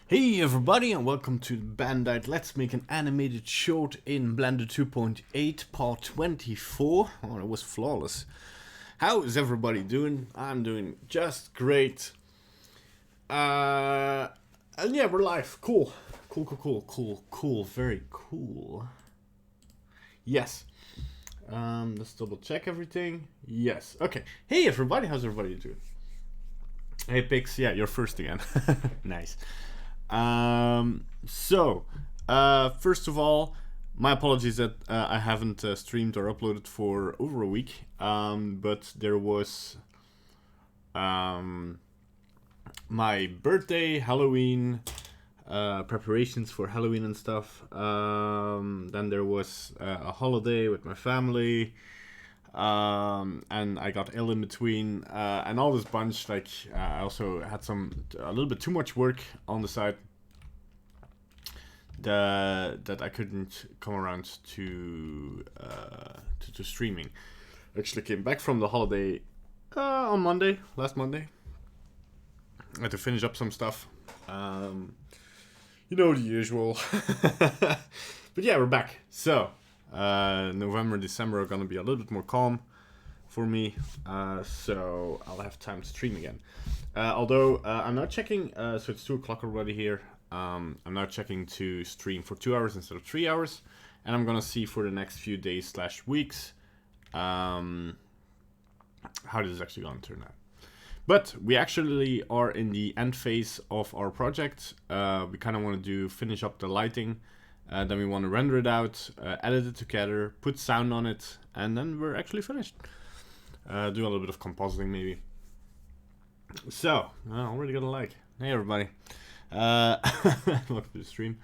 Hey everybody and welcome to Bandite. Let's make an animated short in Blender 2.8 part 24. Oh, that was flawless. How is everybody doing? I'm doing just great. And yeah, we're live. Cool. Cool. Very cool. Yes. Let's double check everything. Yes. Okay. Hey everybody, how's everybody doing? Hey Pix, yeah, you're first again. Nice. First of all, my apologies that I haven't streamed or uploaded for over a week. But there was my birthday, Halloween, preparations for Halloween and stuff. Then there was a holiday with my family. And I got ill in between, and all this bunch. I also had a little bit too much work on the side that I couldn't come around to streaming. I actually came back from the holiday on last Monday. I had to finish up some stuff. The usual. But yeah, we're back. So. November and December are gonna be a little bit more calm for me, so I'll have time to stream again. Although I'm now checking, so it's 2 o'clock already here. I'm now checking to stream for 2 hours instead of 3 hours, and I'm gonna see for the next few days / weeks how this is actually gonna turn out. But we actually are in the end phase of our project. We kind of want to finish up the lighting. Then we want to render it out, edit it together, put sound on it, and then we're actually finished. Do a little bit of compositing maybe. So, I already got a like. Hey everybody. Welcome to the stream.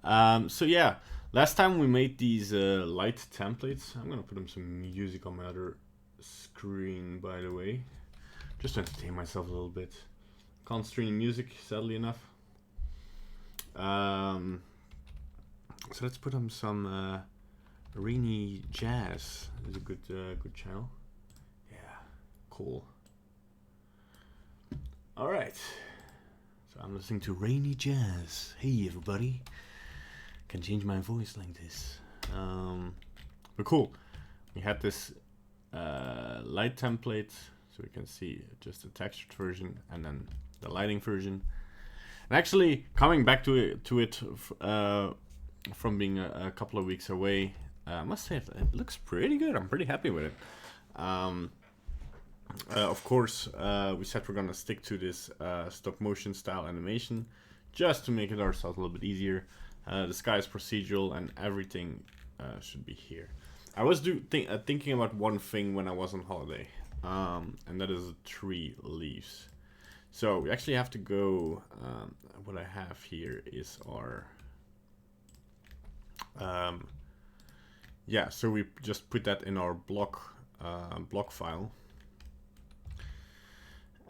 So yeah, last time we made these light templates. I'm gonna put some music on my other screen, by the way. Just to entertain myself a little bit. Can't stream music, sadly enough. So let's put on some rainy jazz. It's a good channel. Yeah, cool. All right. So I'm listening to rainy jazz. Hey everybody. Can change my voice like this. But cool. We had this light template, so we can see just the textured version and then the lighting version. And actually, coming back to it. From being a couple of weeks away, I must say it looks pretty good. I'm pretty happy with it. Of course, we said we're gonna stick to this stop motion style animation just to make it ourselves a little bit easier. The sky is procedural and everything should be here. I was thinking about one thing when I was on holiday, and that is the tree leaves. So we actually have to go. What I have here is our so we just put that in our block file,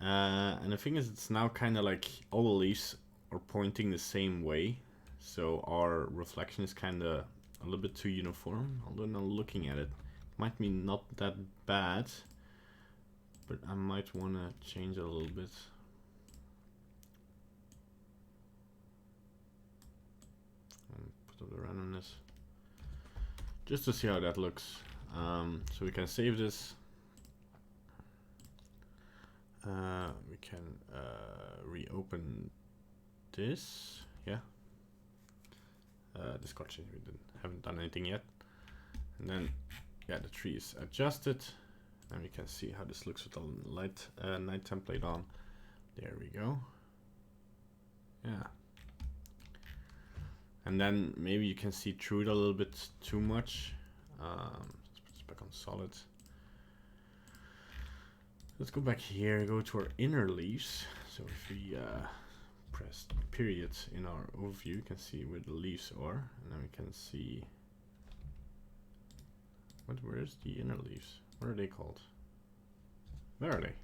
and the thing is, it's now kind of like all the leaves are pointing the same way, so our reflection is kind of a little bit too uniform. Although now looking at it, might be not that bad, but I might want to change it a little bit. Put up the randomness just to see how that looks. So we can save this. We can reopen this. Yeah. This cartridge, we haven't done anything yet. And then, yeah, the tree is adjusted, and we can see how this looks with the night template on. There we go. Yeah. And then maybe you can see through it a little bit too much. Let's put this back on solid. Let's go back here, go to our inner leaves. So if we press period in our overview, you can see where the leaves are. And then we can see, where's the inner leaves? What are they called? Where are they?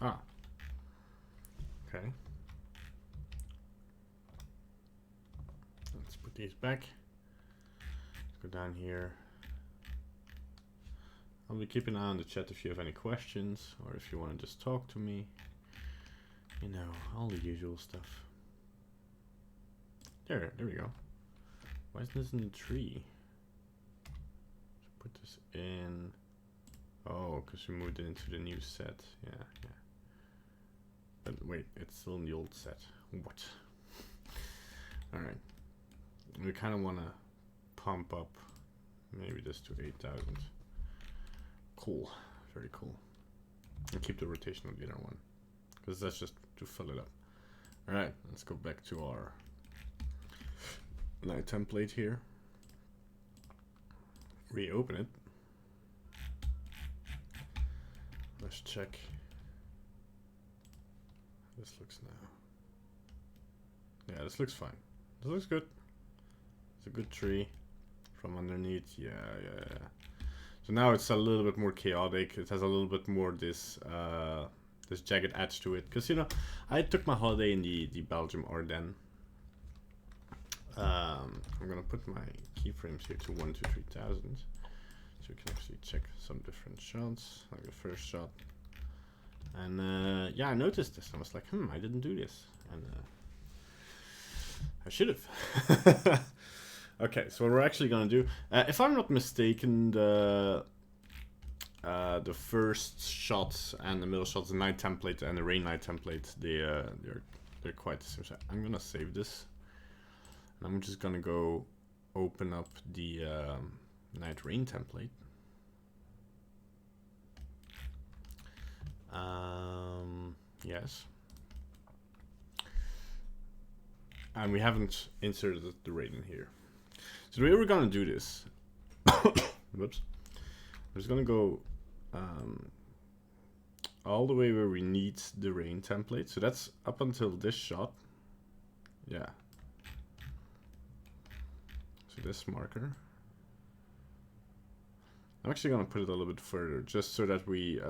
Ah, okay. Let's put these back. Let's go down here. I'll be keeping an eye on the chat if you have any questions or if you want to just talk to me. You know, all the usual stuff. There we go. Why isn't this in the tree? Put this in. Oh, because we moved it into the new set. Yeah. But wait, it's still in the old set. What? Alright. We kind of want to pump up maybe this to 8,000. Cool. Very cool. And keep the rotation on the other one, because that's just to fill it up. Alright, let's go back to our light template here. Reopen it. Let's check. This looks now. Yeah, this looks fine. This looks good. It's a good tree from underneath. Yeah. So now it's a little bit more chaotic. It has a little bit more this this jagged edge to it. Because, you know, I took my holiday in the Belgium Ardennes. I'm gonna put my keyframes here to 1 to 3,000, so we can actually check some different shots, like the first shot. And yeah, I noticed this. I was like, I didn't do this, and I should have. Okay, so what we're actually gonna do, if I'm not mistaken, the first shots and the middle shots, the night template and the rain light template, they're quite the same. So I'm gonna save this. And I'm just gonna go open up the night rain template. Yes. And we haven't inserted the rain in here. So the way we're gonna do this, whoops, I'm just gonna go all the way where we need the rain template. So that's up until this shot. Yeah. So this marker. I'm actually gonna put it a little bit further, just so that we,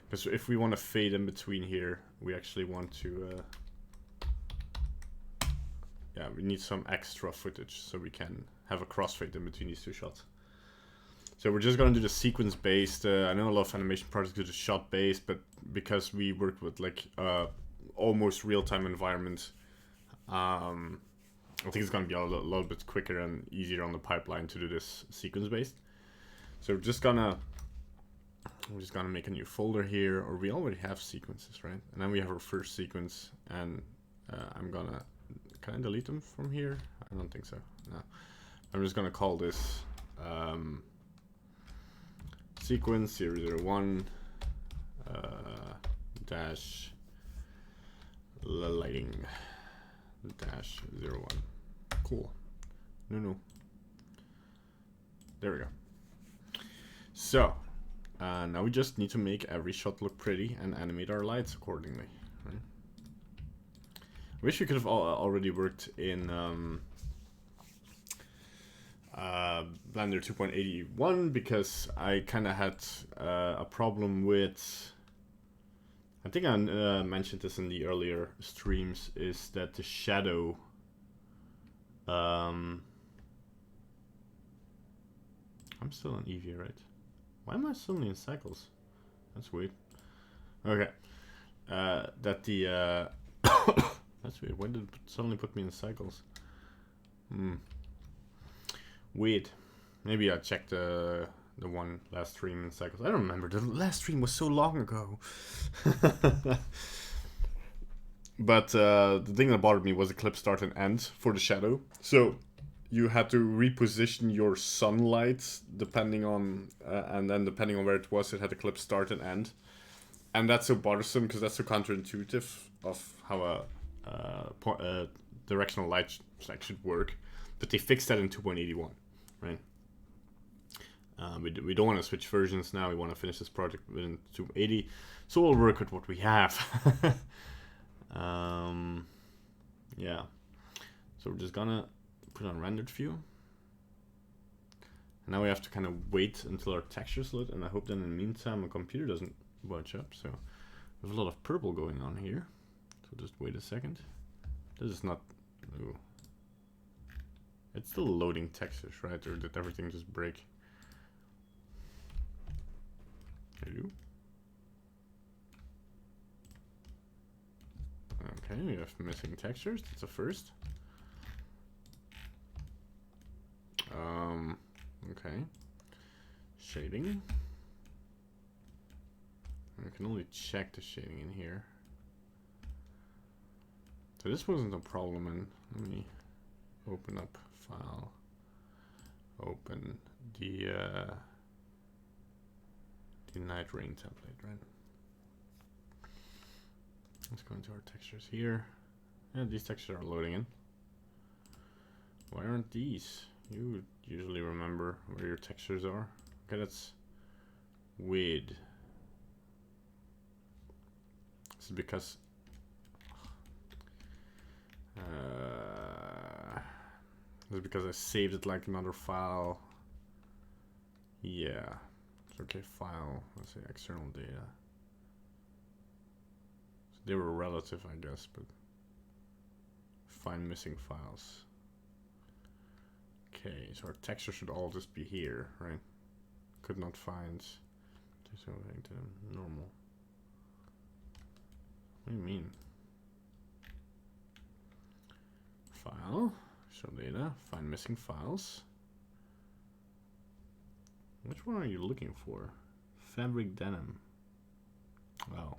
because if we want to fade in between here, we actually want to, yeah, we need some extra footage so we can have a crossfade in between these two shots. So we're just gonna do the sequence based. I know a lot of animation projects do the shot based, but because we worked with like almost real-time environment, I think it's gonna be a little bit quicker and easier on the pipeline to do this sequence based. So we're just gonna make a new folder here, or we already have sequences, right? And then we have our first sequence, and can I delete them from here? I don't think so. No. I'm just gonna call this sequence 001 dash lighting dash 01. Cool. No. There we go. So now we just need to make every shot look pretty and animate our lights accordingly. Right? I wish we could have already worked in Blender 2.81, because I kind of had a problem with, I think I mentioned this in the earlier streams, is that the shadow I'm still in Eevee, right? Why am I suddenly in cycles? That's weird. Okay. That the that's weird. When did it suddenly put me in cycles? Weird. Maybe I checked the one last stream in cycles. I don't remember. The last stream was so long ago. But the thing that bothered me was the clip start and end for the shadow. So you had to reposition your sunlight depending on, and then depending on where it was, it had a clip start and end. And that's so bothersome because that's so counterintuitive of how a directional light should work. But they fixed that in 2.81, right? We don't want to switch versions now. We want to finish this project within 280, so we'll work with what we have. Yeah. So we're just gonna put on rendered view. And now we have to kind of wait until our textures load, and I hope that in the meantime my computer doesn't bunch up. So we have a lot of purple going on here. So just wait a second. This is not. Ooh. It's still loading textures, right? Or did everything just break? Hello? Okay, we have missing textures. That's a first. Okay. Shading. I can only check the shading in here. So this wasn't a problem, and let me open up file. Open the night rain template, right? Let's go into our textures here. And these textures are loading in. Why aren't these? You would usually remember where your textures are. Okay, that's weird. This is because I saved it like another file. Yeah. It's okay, file. Let's say external data. So they were relative, I guess, but find missing files. Okay, so our texture should all just be here, right? Could not find something to normal. What do you mean? File, show data, find missing files. Which one are you looking for? Fabric denim. Oh.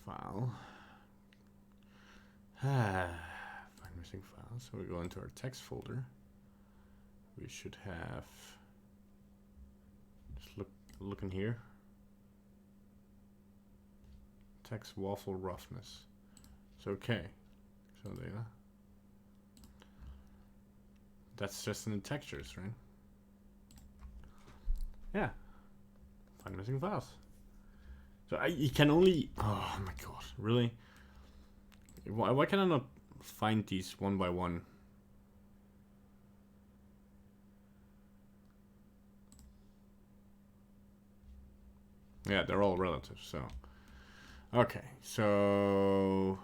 File. Find missing files. So we go into our text folder. We should have. Just look in here. Text waffle roughness. It's okay. So data. That's just in the textures, right? Yeah. Find missing files. So you can only. Oh my god! Really? Why can I not find these one by one? Yeah, they're all relative. So. Okay, so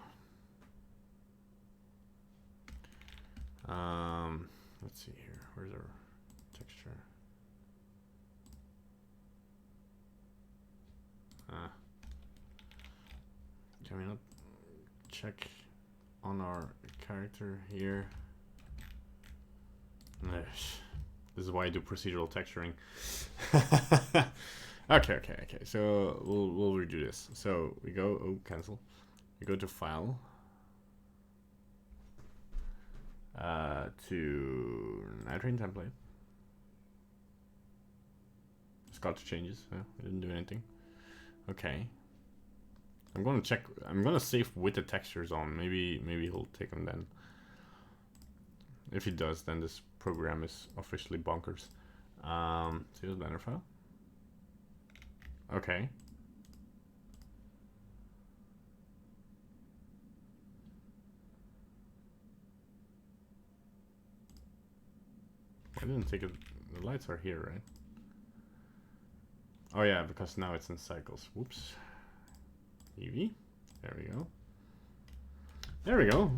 let's see here. Where's our texture? Can we not check on our character here? This is why I do procedural texturing. Okay. So we'll redo this. So we go cancel. We go to file. To nitrate template. It's got the changes. I didn't do anything. Okay. I'm gonna check. I'm gonna save with the textures on. Maybe he'll take them then. If he does, then this program is officially bonkers. See this banner file. Okay. I didn't take it. The lights are here, right? Oh yeah, because now it's in cycles. Whoops. Eevee. There we go. There we go.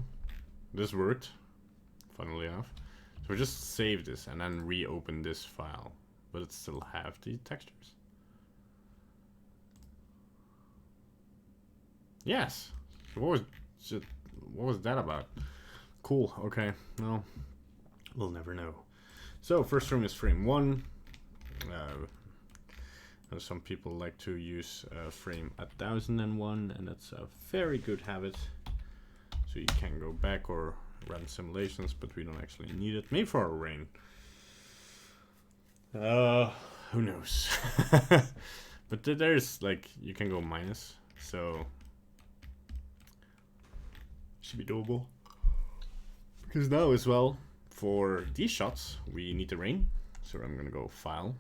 This worked. Funnily enough. So we just save this and then reopen this file. But it still have the textures. Yes. What was that about? Cool. Okay. No. We'll never know. So first frame is frame 1. Some people like to use frame 1001, and that's a very good habit. So you can go back or run simulations, but we don't actually need it. Maybe for a rain. Who knows? But there's like, you can go minus, so should be doable. Because now as well, for these shots, we need the rain. So I'm gonna go file.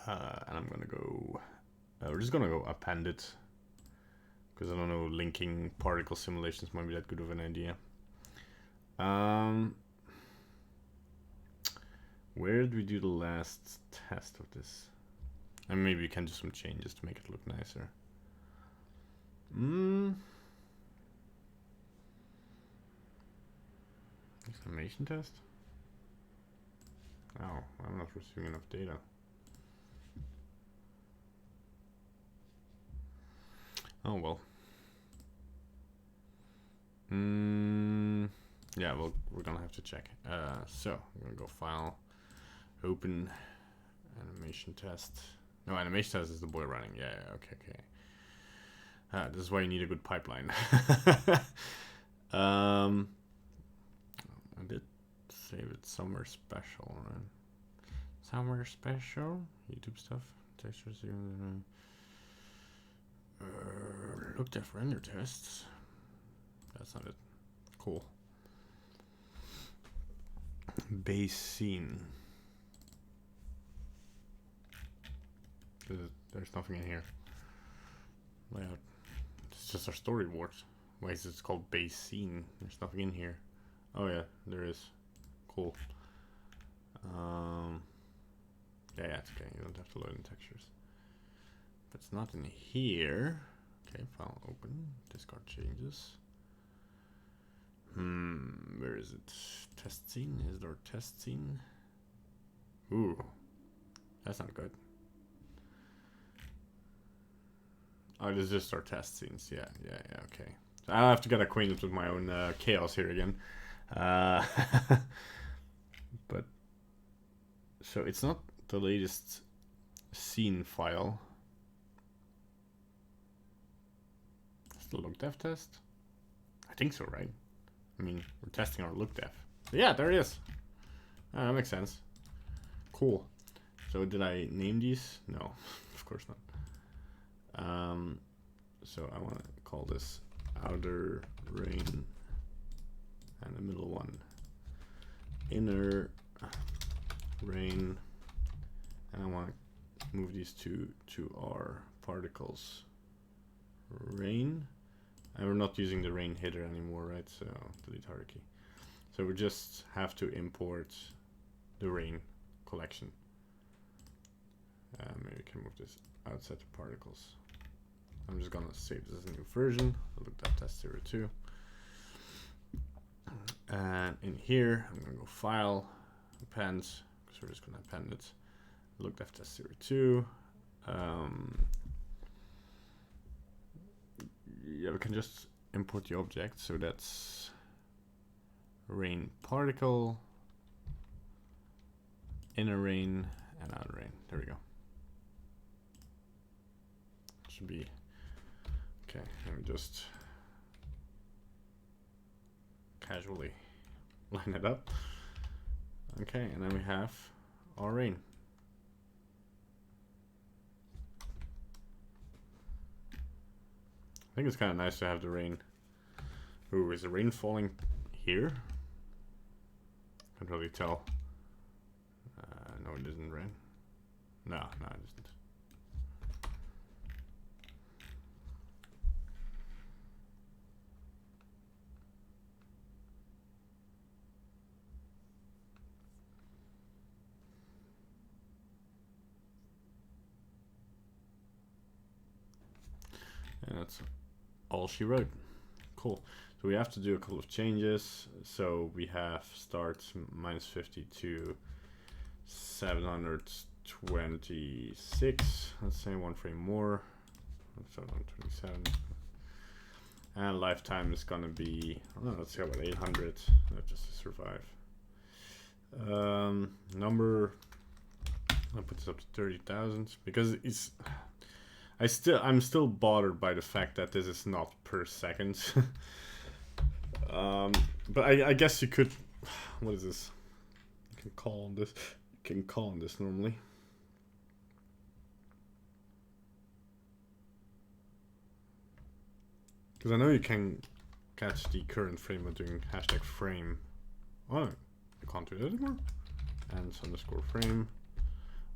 And I'm gonna go, we're just gonna go append it. Because I don't know, linking particle simulations might be that good of an idea. Where did we do the last test of this? And maybe we can do some changes to make it look nicer. Exclamation test? Oh, I'm not receiving enough data. Oh well. Yeah, we're gonna have to check. So I'm gonna go File, Open, Animation Test. No, Animation Test is the boy running. Yeah, okay. This is why you need a good pipeline. I did save it somewhere special, right? Somewhere special. YouTube stuff. Textures. Looked at render tests. That's not it. Cool. Base scene. There's nothing in here. Layout. It's just our storyboard. Why is it called base scene? There's nothing in here. Oh yeah, there is. Cool. Yeah, it's okay. You don't have to load in textures. But it's not in here. Okay, file open. Discard changes. Where is it? Test scene? Is there a test scene? Ooh, that's not good. Oh, this is just our test scenes. Yeah, okay. So I'll have to get acquainted with my own chaos here again. But, so it's not the latest scene file. It's the look dev test? I think so, right? I mean, we're testing our look dev. But yeah, there it is. That makes sense. Cool. So did I name these? No, of course not. So I want to call this outer rain, and the middle one inner rain, and I want to move these two to our particles rain, and we're not using the rain header anymore, right? So delete hierarchy. So we just have to import the rain collection. Maybe we can move this outside the particles. I'm just gonna save this as a new version. Look at test 02. And in here, I'm gonna go File, Append, because we're just gonna append it. Look at test 02. Yeah, we can just import the object. So that's rain particle, inner rain, and outer rain. There we go. Should be okay. Let me just casually line it up. Okay, and then we have our rain. I think it's kind of nice to have the rain. Ooh, is the rain falling here? Can't really tell. No, it isn't rain. No, it isn't. And that's all she wrote. Cool. So we have to do a couple of changes. So we have start -50 to 726. Let's say one frame more. 727. And lifetime is gonna be, let's see, about 800. Just to survive. Number, I'll put this up to 30,000 because it's. I'm still bothered by the fact that this is not per second. But I guess you could. What is this? You can call on this. You can call on this normally. Because I know you can catch the current frame by doing #frame. Oh, I can't do that anymore. And _frame.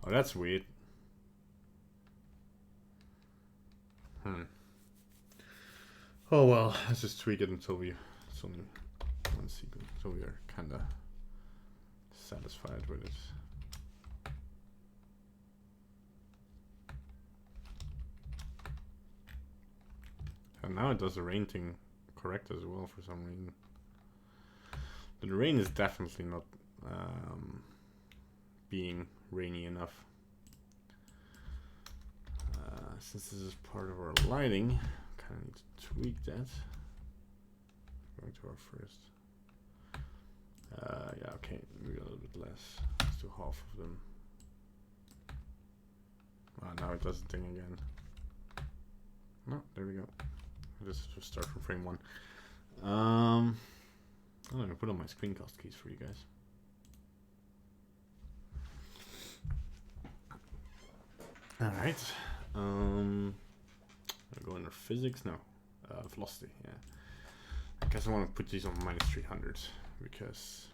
Oh, that's weird. Oh well, let's just tweak it until it's only one sequence, so we are kind of satisfied with it. And now it does the rain thing correct as well for some reason. The rain is definitely not being rainy enough. Since this is part of our lighting, kind of need to tweak that. going to our first. Yeah, okay, maybe a little bit less. Let's do half of them. Now it does the thing again. No, there we go. Let's just start from frame 1. I'm gonna put on my screencast keys for you guys. Alright. I'll go under physics. No. Velocity, yeah. I guess I want to put these on -300 because,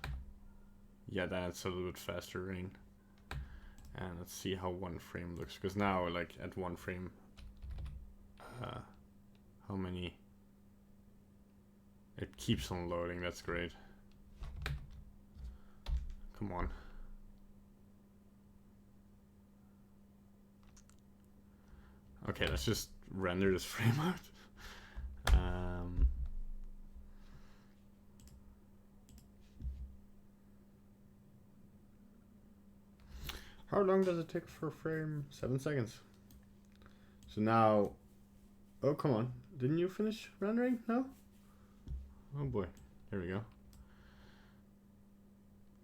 yeah, that's a little bit faster rain. And let's see how one frame looks, because now, like, at one frame, how many? It keeps on loading. That's great. Come on. Okay, let's just render this frame out. How long does it take for a frame? 7 seconds. So now, oh come on, didn't you finish rendering? No? Oh boy, there we go.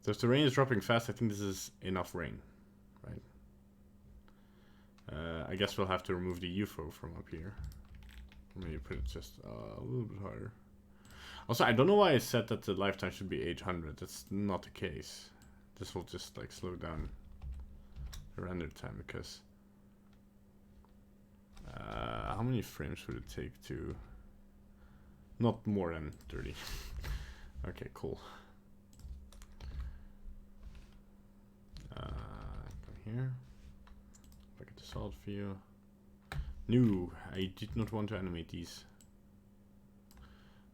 So if the rain is dropping fast, I think this is enough rain, right? I guess we'll have to remove the UFO from up here. Maybe put it just a little bit higher. Also, I don't know why I said that the lifetime should be 800. That's not the case. This will just like slow down the render time, because how many frames would it take to? Not more than 30. Okay, cool. Come here. Look at the solid view. No, I did not want to animate these.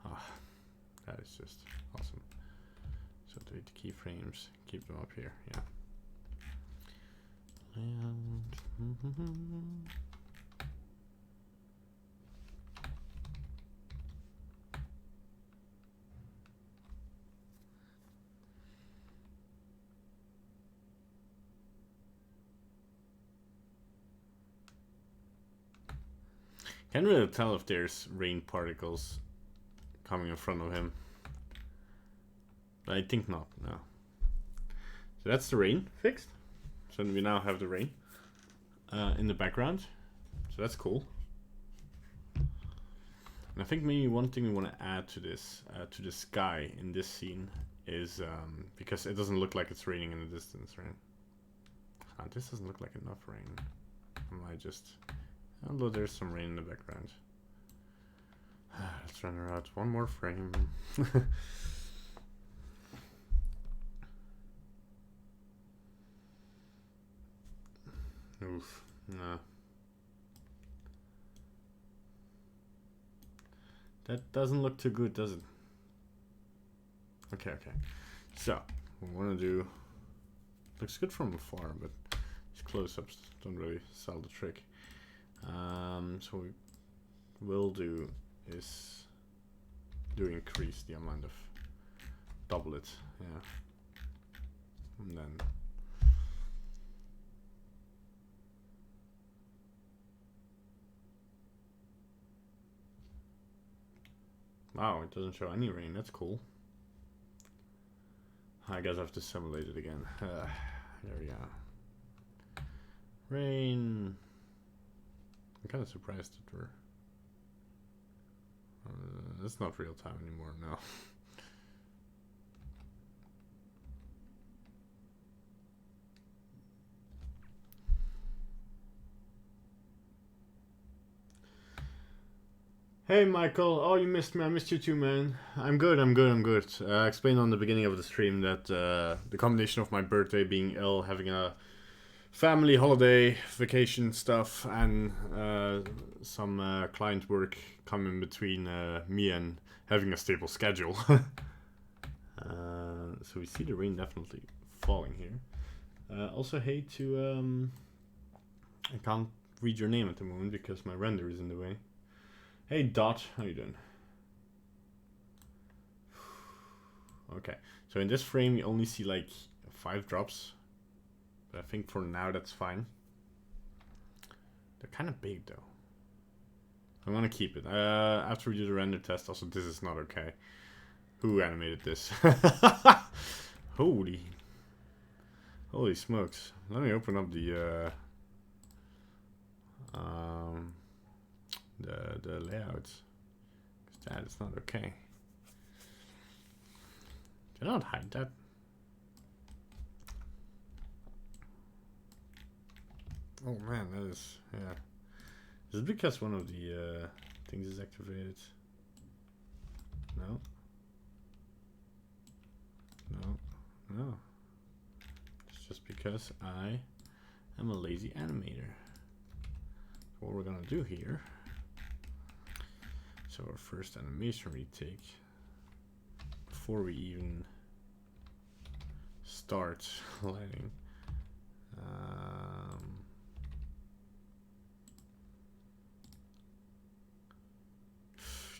Ah, that is just awesome. So delete the keyframes, keep them up here, yeah. And can't really tell if there's rain particles coming in front of him. But I think not, no. So that's the rain fixed. So we now have the rain in the background. So that's cool. And I think maybe one thing we want to add to this, to the sky in this scene is, because it doesn't look like it's raining in the distance, right? This doesn't look like enough rain. I might just... Although there's some rain in the background. Let's render out one more frame. Oof, no. That doesn't look too good, does it? Okay, okay. So, what we want to do... Looks good from afar, but these close-ups don't really sell the trick. So what we'll do is increase the amount of, double it, yeah, and then wow, it doesn't show any rain. That's cool. I guess I have to simulate it again. There we go. Rain. I'm kind of surprised that we're... it's not real time anymore, no. Hey Michael, oh you missed me, I missed you too man. I'm good. I explained on the beginning of the stream that the combination of my birthday being ill, having a family holiday, vacation stuff, and some client work coming between me and having a stable schedule. So we see the rain definitely falling here. Also hate to... I can't read your name at the moment because my render is in the way. Hey Dot, how you doing? Okay, so in this frame you only see like 5 drops. But I think for now that's fine. They're kind of big though. I'm gonna keep it. After we do the render test, also this is not okay. Who animated this? Holy smokes. Let me open up the layouts. 'Cause that is not okay. Did I not hide that? Oh man, that is, yeah. Is it because one of the things is activated? No. No. It's just because I am a lazy animator. What we're gonna do here. So our first animation retake, before we even start lighting.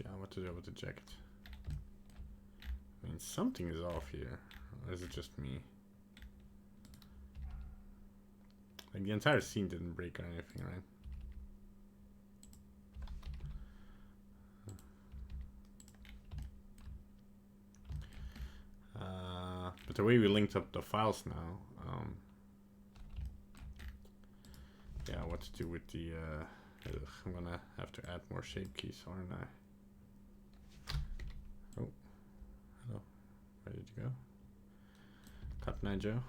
Yeah, what to do with the jacket? I mean, something is off here. Or is it just me? Like, the entire scene didn't break or anything, right? But the way we linked up the files now, yeah, what to do with the, I'm gonna have to add more shape keys, aren't I? Oh, hello, where did you go? Cut Joe.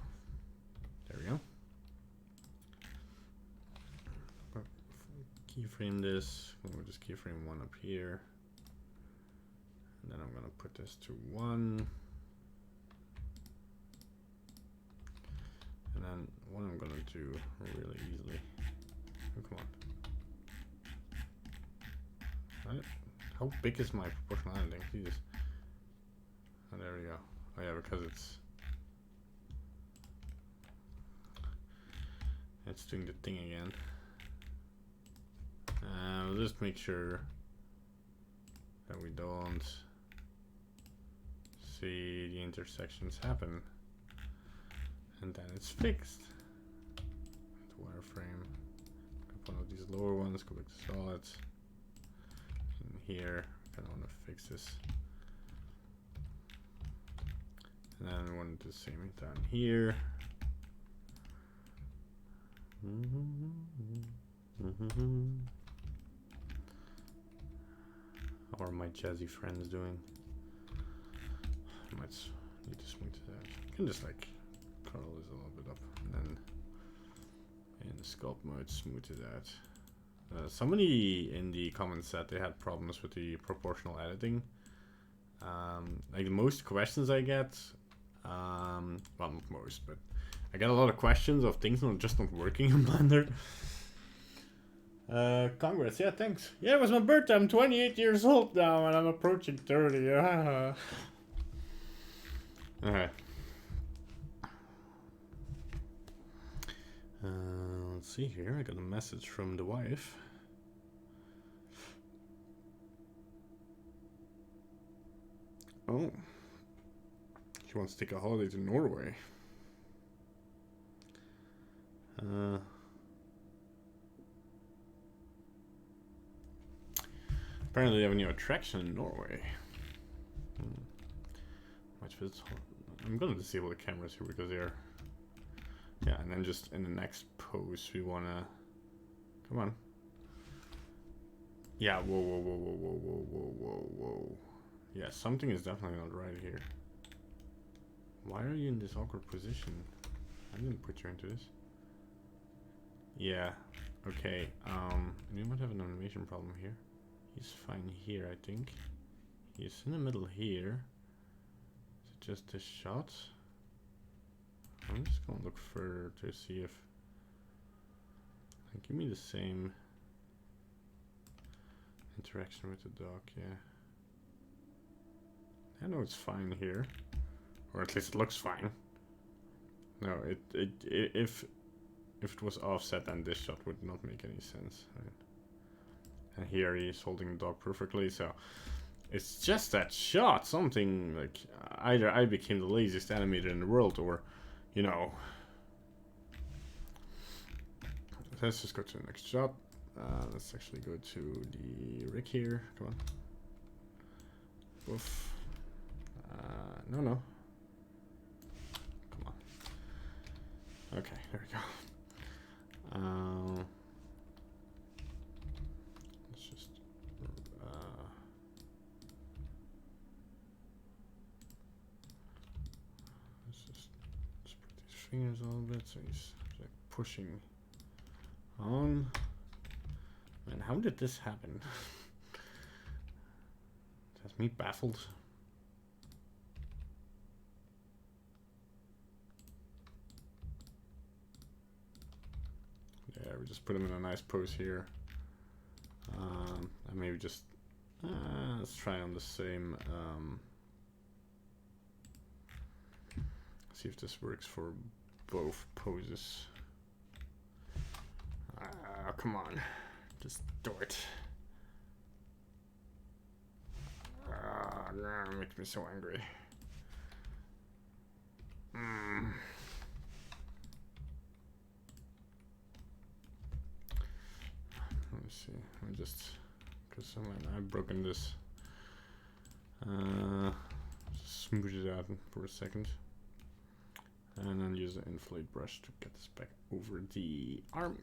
There we go. Keyframe this, we'll just keyframe one up here. And then I'm gonna put this to 1. And then what I'm gonna do really easily. Oh, come on. Right. How big is my proportional editing? Jesus. Oh, there we go. Oh yeah, because it's doing the thing again. We'll just make sure that we don't see the intersections happen. And then it's fixed. The wireframe. One of these lower ones, go back to solids. And here, I kind of want to fix this. And then I want to do the same down here. How are my jazzy friends doing? I might need to smooth that. I can just like curl this a little bit up and then in sculpt mode smooth it out. Somebody in the comments said they had problems with the proportional editing. Like the most questions I get, well, not most, but I get a lot of questions of things just not working in Blender. Congrats, yeah, thanks. Yeah, it was my birthday. I'm 28 years old now and I'm approaching 30. Okay. Let's see here. I got a message from the wife. Oh. She wants to take a holiday to Norway. Apparently they have a new attraction in Norway. I'm gonna disable the cameras here because they're... Yeah, and then just in the next pose we wanna... Come on. Yeah, whoa. Yeah, something is definitely not right here. Why are you in this awkward position? I didn't put you into this. Yeah, okay. We might have an animation problem here. He's fine here, I think. He's in the middle here. Is it just this shot? I'm just gonna look further to see if... Give me the same interaction with the dog, yeah. I know it's fine here. Or at least it looks fine. No, if it was offset, then this shot would not make any sense. Right? And here he's holding the dog perfectly, so it's just that shot. Something like either I became the laziest animator in the world, or you know. Let's just go to the next shot. Let's actually go to the rig here. Come on. Oof. No. Come on. Okay, there we go. Let's just spread these fingers a little bit so he's like pushing on. Man, how did this happen? That's me baffled. Yeah, we just put him in a nice pose here. And maybe just let's try on the same. See if this works for both poses. Come on, just do it. That makes me so angry. Let me see. I just because I've broken this. Just smooth it out for a second, and then use the inflate brush to get this back over the arm.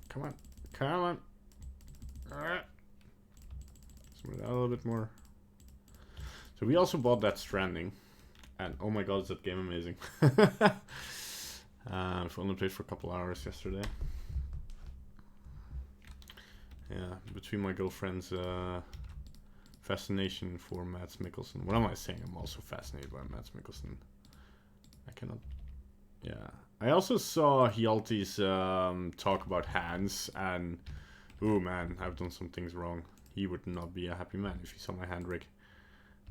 Come on. Alright. Smooth it out a little bit more. So we also bought that Stranding, and oh my god, is that game amazing! I've only played for a couple hours yesterday. Yeah, between my girlfriend's fascination for Mads Mikkelsen. What am I saying? I'm also fascinated by Mads Mikkelsen. I cannot. Yeah, I also saw Hjalti's talk about hands, and oh man, I've done some things wrong. He would not be a happy man if he saw my hand rig.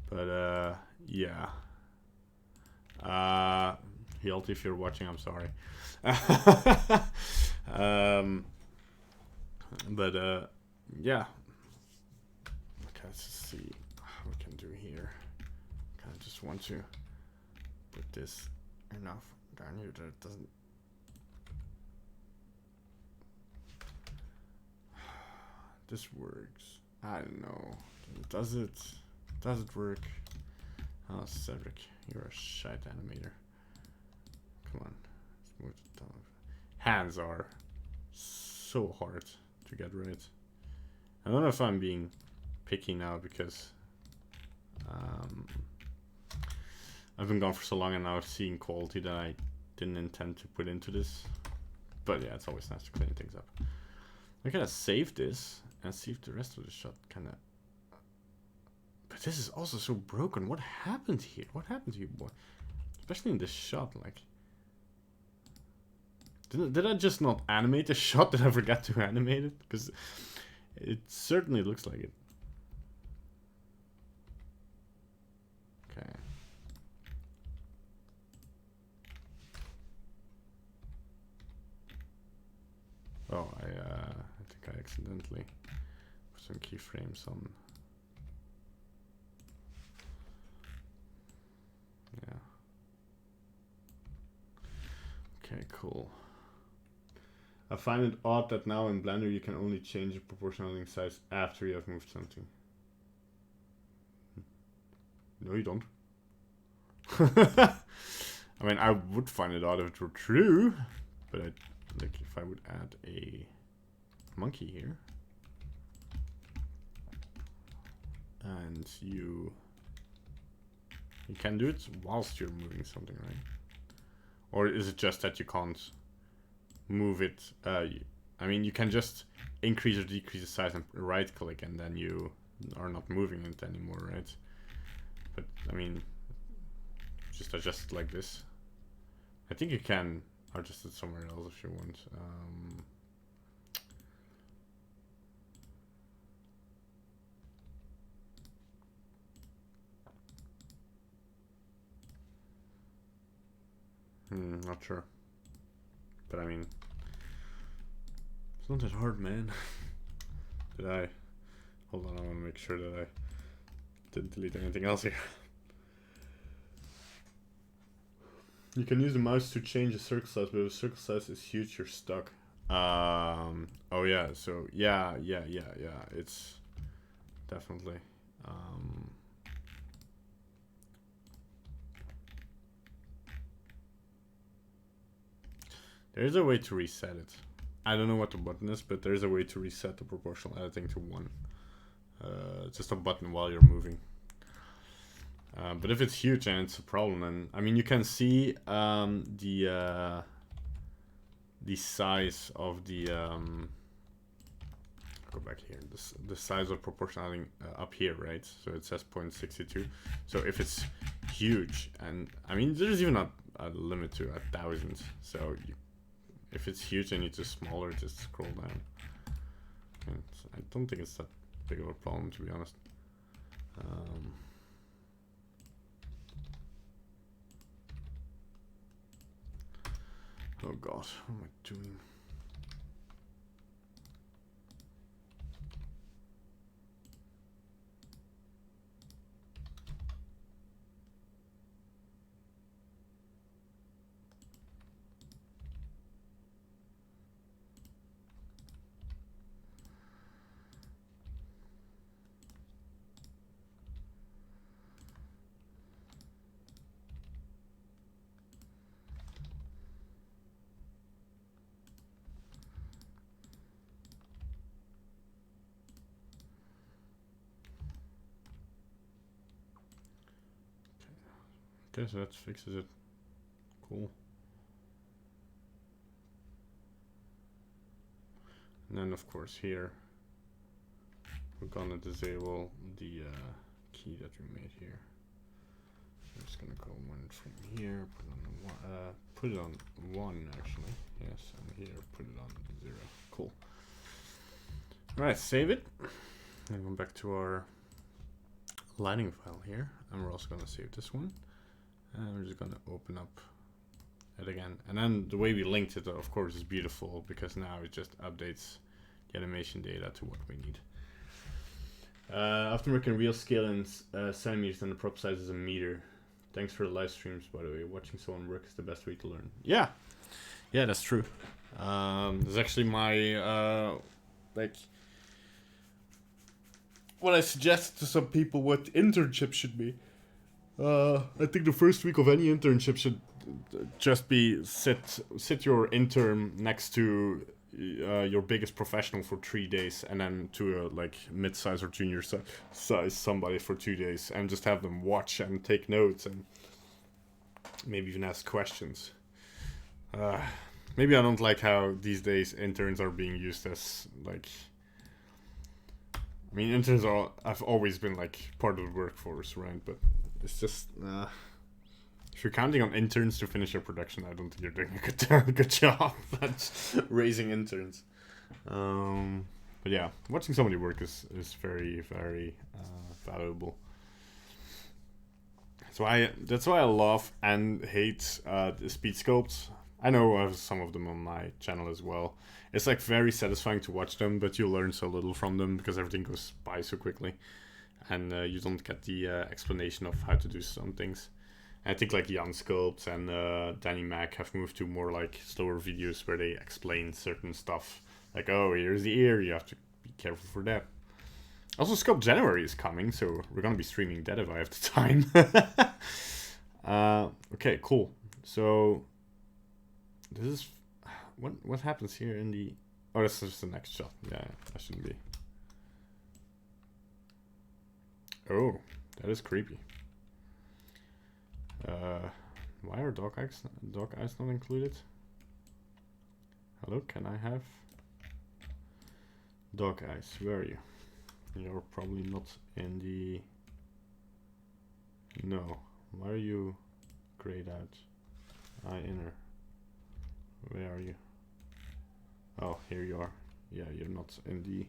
But yeah. Hjalti, if you're watching, I'm sorry. But yeah. Okay, let's just see what we can do here. I just want to put this enough down here that it doesn't. This works. I don't know. Does it? Does it work? Oh, Cedric, you're a shite animator. Come on, let's move it down. Hands are so hard to get right. I don't know if I'm being picky now because I've been gone for so long and now seeing quality that I didn't intend to put into this. But yeah, it's always nice to clean things up. I'm gonna save this and see if the rest of the shot kind of. But this is also so broken. What happened here? What happened to you, boy? Especially in this shot, like. Did I just not animate the shot? Did I forget to animate it? Because it certainly looks like it. Okay. Oh, I think I accidentally put some keyframes on. Yeah. Okay, cool. I find it odd that now in Blender you can only change the proportionality size after you have moved something. No, you don't. I mean, I would find it odd if it were true, but like if I would add a monkey here, and you can do it whilst you're moving something, right? Or is it just that you can't move it? I mean, you can just increase or decrease the size and right click, and then you are not moving it anymore, right? But I mean, just adjust it like this. I think you can adjust it somewhere else if you want. Not sure. But I mean, it's not that hard, man. Did I? Hold on, I want to make sure that I didn't delete anything else here. You can use the mouse to change the circle size, but if the circle size is huge, you're stuck. Oh yeah, so yeah, it's definitely. There's a way to reset it. I don't know what the button is, but there's a way to reset the proportional editing to 1. Just a button while you're moving. But if it's huge and it's a problem, then I mean you can see the size of the go back here. The size of proportionality up here, right? So it says 0.62. So if it's huge, and I mean there's even a limit to 1,000. So if it's huge and it's smaller, just scroll down. And I don't think it's that big of a problem, to be honest. Oh god, what am I doing? Okay, so that fixes it. Cool. And then of course here we're gonna disable the key that we made here. I'm just gonna go one from here, put it on 1 actually. Yes, and here put it on 0. Cool. Alright, save it. And go back to our lighting file here, and we're also gonna save this one. And we're just gonna open up it again. And then the way we linked it, of course, is beautiful because now it just updates the animation data to what we need. Often work in real scale in centimeters and the prop size is a meter. Thanks for the live streams, by the way. Watching someone work is the best way to learn. Yeah, that's true. That's actually my what I suggest to some people what internship should be. I think the first week of any internship should just be sit your intern next to your biggest professional for 3 days, and then to a like mid-size or junior size somebody for 2 days, and just have them watch and take notes and maybe even ask questions. Maybe I don't like how these days interns are being used as like. I mean, interns have always been like part of the workforce, right? But it's just if you're counting on interns to finish your production, I don't think you're doing a good job at raising interns. But yeah, watching somebody work is very, very valuable. That's why I love and hate the speed sculpts. I know I have some of them on my channel as well. It's like very satisfying to watch them, but you learn so little from them because everything goes by so quickly. And you don't get the explanation of how to do some things. And I think like Jan Sculpt and Danny Mac have moved to more like slower videos where they explain certain stuff. Like, oh, here's the ear, you have to be careful for that. Also, Sculpt January is coming, so we're gonna be streaming that if I have the time. Okay, cool. So this is what happens here in the. Oh, this is the next shot. Yeah, that shouldn't be. Oh, that is creepy. Why are dog eyes not included? Hello, can I have dog eyes? Where are you? You're probably not in the. No. Why are you grayed out? Eye inner. Where are you? Oh, here you are. Yeah, you're not in the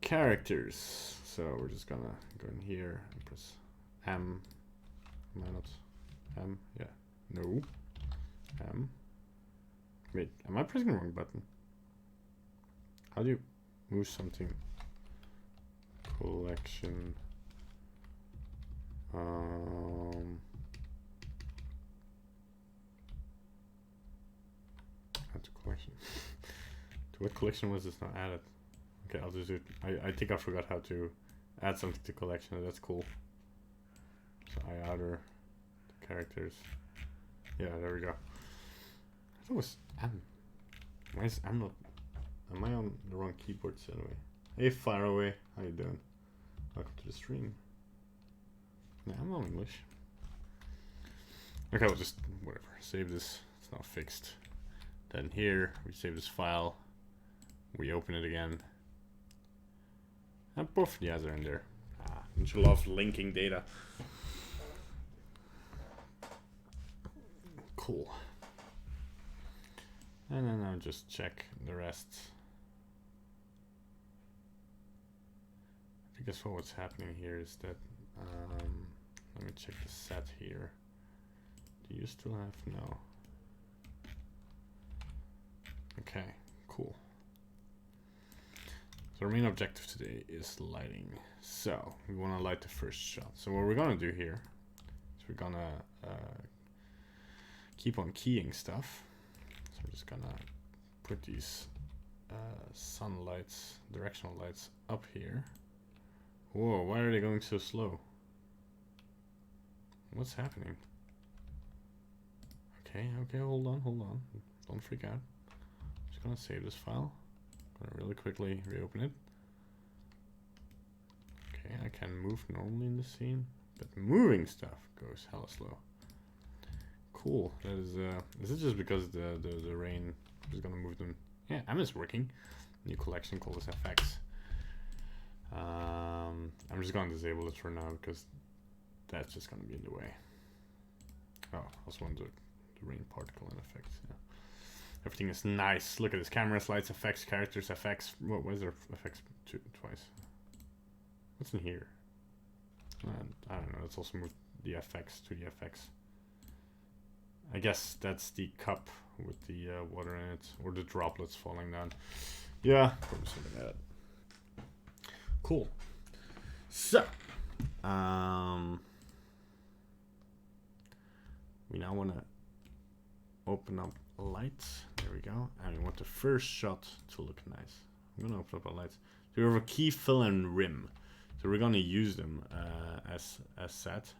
characters. So we're just gonna go in here and press M. Am I not M? Yeah. No. M. Wait, am I pressing the wrong button? How do you move something? Collection. Add to collection. To what collection was this not added? Okay, I'll just do it. I think I forgot how to add something to collection. That's cool. So I outer characters. Yeah, there we go. That was M. Why is M not? Am I on the wrong keyboards anyway? Hey, Faraway, how you doing? Welcome to the stream. Yeah, I'm on English. Okay, we'll just whatever. Save this. It's not fixed. Then here we save this file. We open it again. And poof, the ads are in there. Ah, don't you love linking data? Cool. And then I'll just check the rest. I guess what's happening here is that let me check the set here. Do you still have no? Okay, cool. So our main objective today is lighting. So we want to light the first shot. So what we're gonna do here is we're gonna keep on keying stuff. So I'm just gonna put these sun lights, directional lights up here. Whoa, why are they going so slow? What's happening? Okay, hold on. Don't freak out. Just gonna save this file. Gonna really quickly reopen it. Okay, I can move normally in the scene, but moving stuff goes hella slow. Cool. That is it just because the rain is gonna move them? Yeah, M is working. New collection called as FX. I'm just gonna disable it for now because that's just gonna be in the way. Oh, I also want the rain particle and effects. Yeah. Everything is nice. Look at this: cameras, lights, effects, characters, effects. What is there? Effects twice. What's in here? I don't know. Let's also move the FX to the FX. I guess that's the cup with the water in it, or the droplets falling down. Yeah, probably something like that. Cool. So, we now want to open up lights. There we go. And we want the first shot to look nice. I'm gonna open up our lights. So we have a key, fill, and rim. So we're gonna use them as set.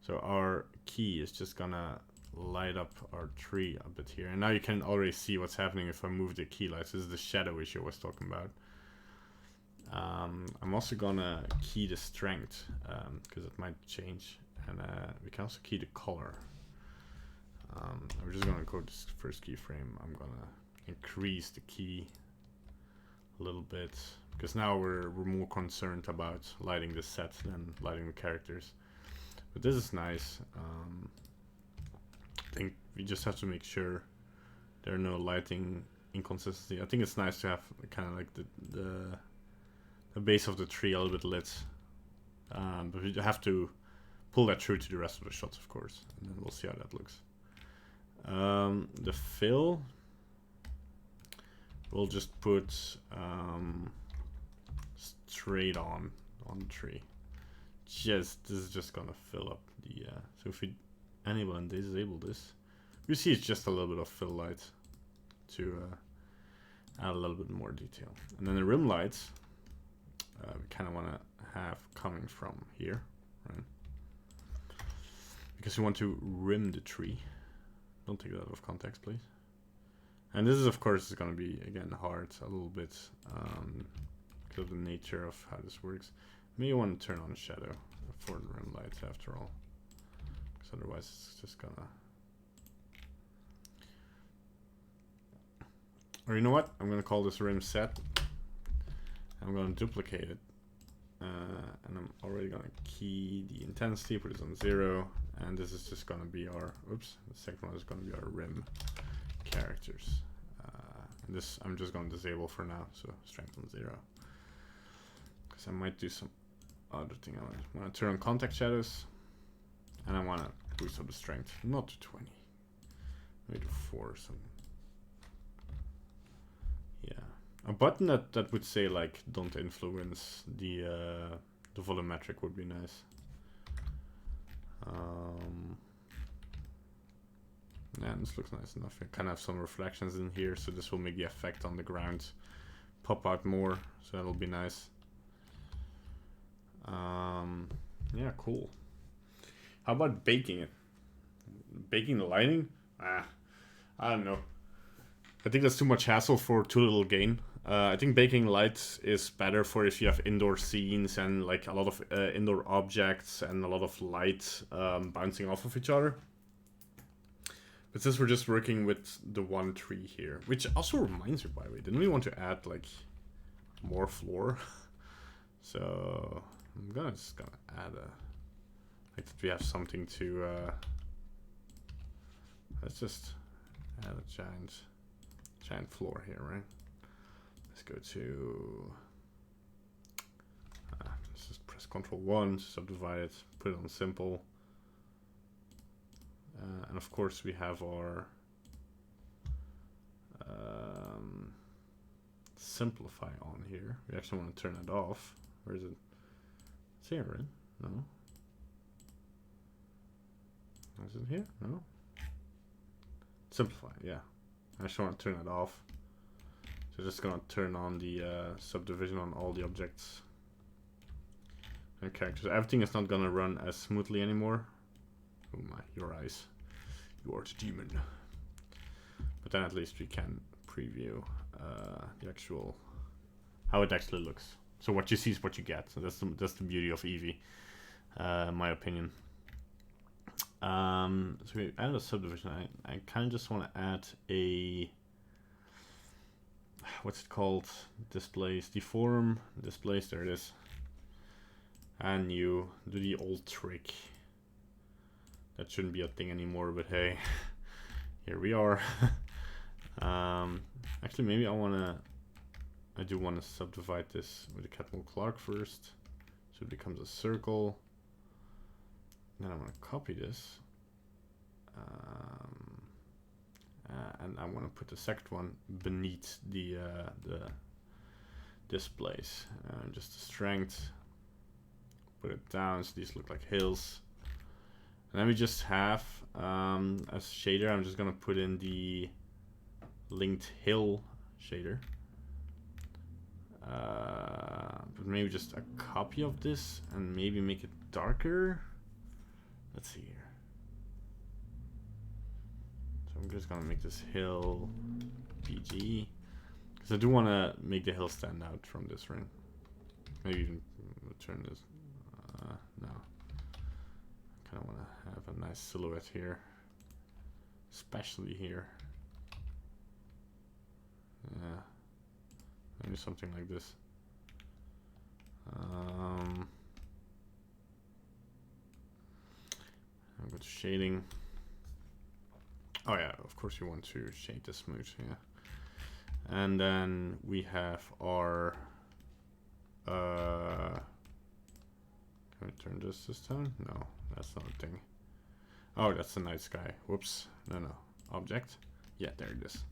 So our key is just gonna light up our tree a bit here. And now you can already see what's happening if I move the key lights. This is the shadow issue I was talking about. I'm also gonna key the strength because it might change, and we can also key the color. I'm just gonna go to this first keyframe. I'm gonna increase the key a little bit because now we're more concerned about lighting the set than lighting the characters. But this is nice. I think we just have to make sure there are no lighting inconsistency. I think it's nice to have kind of like the base of the tree a little bit lit, but we have to pull that through to the rest of the shots, of course, and then we'll see how that looks. The fill, we'll just put straight on the tree. This is just gonna fill up the. So if we enable and disable this, you see it's just a little bit of fill light to add a little bit more detail, and then the rim lights. We kind of want to have coming from here, right? Because we want to rim the tree. Don't take that out of context, please. And this is, of course, is going to be, again, hard a little bit because of the nature of how this works. Maybe you want to turn on the shadow for the rim lights after all. Because otherwise it's just going to... Or you know what? I'm going to call this rim set. I'm going to duplicate it, and I'm already going to key the intensity, put it on 0, and this is just going to be our, oops, the second one is going to be our rim characters. And this I'm just going to disable for now, so strength on 0. Because I might do some other thing. I want to turn on contact shadows, and I want to boost up the strength, not to 20, maybe to 4 or something. Yeah. A button that would say like don't influence the volumetric would be nice. Yeah, this looks nice enough. I kind of have some reflections in here, so this will make the effect on the ground pop out more. So that'll be nice. Yeah, cool. How about baking it? Baking the lighting? I don't know. I think that's too much hassle for too little gain. I think baking light is better for if you have indoor scenes and like a lot of indoor objects and a lot of light bouncing off of each other. But since we're just working with the one tree here, which also reminds me, by the way, didn't we want to add like more floor? So I'm just gonna add a, like that we have something to, let's just add a giant floor here, right? Let's go to, let's just press Ctrl+1, subdivide it, put it on simple. And of course we have our simplify on here. We actually want to turn it off. Where is it? It's here, right? No. Is it here? No. Simplify, yeah. I actually want to turn it off. So just gonna turn on the subdivision on all the objects and characters. Everything is not gonna run as smoothly anymore. Oh my, your eyes. You are the demon. But then at least we can preview the actual, how it actually looks. So what you see is what you get. So that's the beauty of Eevee, in my opinion. So we added a subdivision. I kind of just want to add a, what's it called? Displays, deform, displays, there it is. And you do the old trick. That shouldn't be a thing anymore, but hey, here we are. Actually, maybe I do want to subdivide this with a capital Clark first. So it becomes a circle. Then I'm going to copy this. And I want to put the second one beneath the displays. Just the strength. Put it down so these look like hills. And then we just have, as shader, I'm just going to put in the linked hill shader. But maybe just a copy of this and maybe make it darker. Let's see here. So I'm just going to make this hill PG. Because I do want to make the hill stand out from this ring. Maybe even turn this. No. I kind of want to have a nice silhouette here. Especially here. Yeah. Maybe something like this. I'll go to shading. Oh yeah, of course you want to shade the smooth, yeah. And then we have our can we turn this time? No, that's not a thing. Oh, that's the night sky. Whoops. No. Object. Yeah, there it is.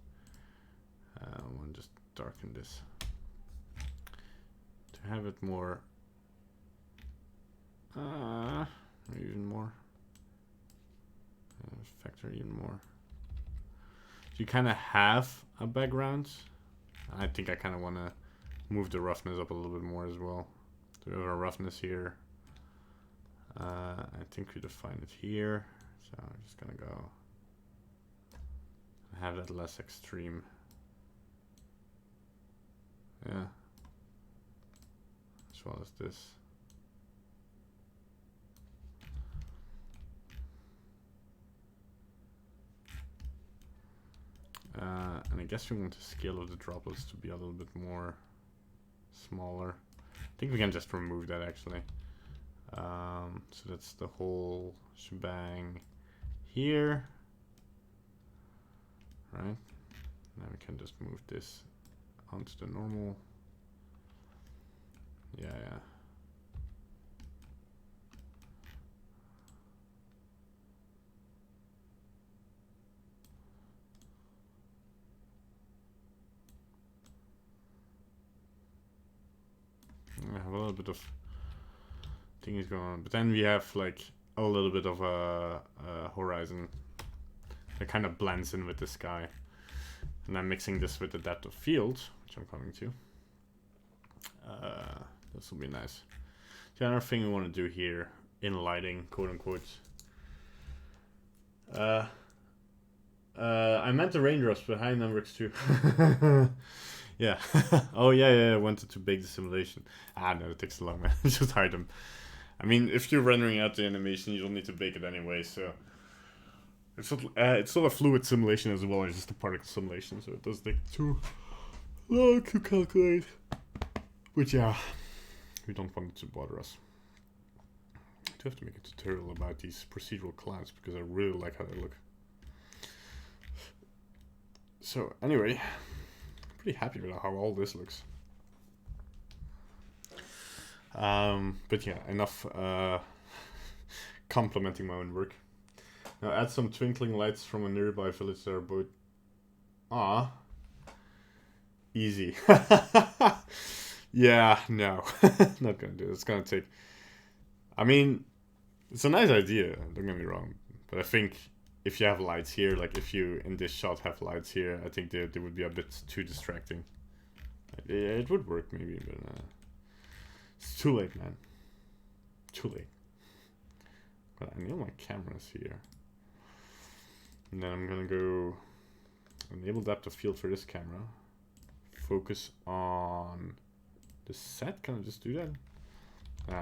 I want to just darken this to have it more maybe even more factor even more. So you kind of have a background. I think I kind of want to move the roughness up a little bit more as well. So we have our roughness here. I think we define it here. So I'm just gonna go have that less extreme. Yeah. As well as this. And I guess we want the scale of the droplets to be a little bit more smaller. I think we can just remove that actually. So that's the whole shebang here. Right? Now we can just move this onto the normal. Yeah. I have a little bit of things going on, but then we have like a little bit of a horizon that kind of blends in with the sky. And I'm mixing this with the depth of field, which I'm coming to. This will be nice. The other thing we want to do here in lighting, quote unquote, I meant the raindrops, but high numbers too. Yeah. Oh yeah. I wanted to bake the simulation. Ah no, it takes a long man. Just hide them. I mean, if you're rendering out the animation, you don't need to bake it anyway. So it's not a fluid simulation as well. It's just a particle simulation, so it does take too long to calculate. But yeah, we don't want it to bother us. I do have to make a tutorial about these procedural clouds because I really like how they look. So anyway, pretty happy with how all this looks. But yeah, enough complimenting my own work. Now add some twinkling lights from a nearby village that are both... Ah, easy. Yeah, no. Not gonna do it. It's gonna take... I mean, it's a nice idea, don't get me wrong. But I think if you have lights here, like if you in this shot have lights here, I think they would be a bit too distracting. It would work maybe, but it's too late, man. Too late. But I know my camera's here. And then I'm gonna go enable depth of field for this camera. Focus on the set. Can I just do that?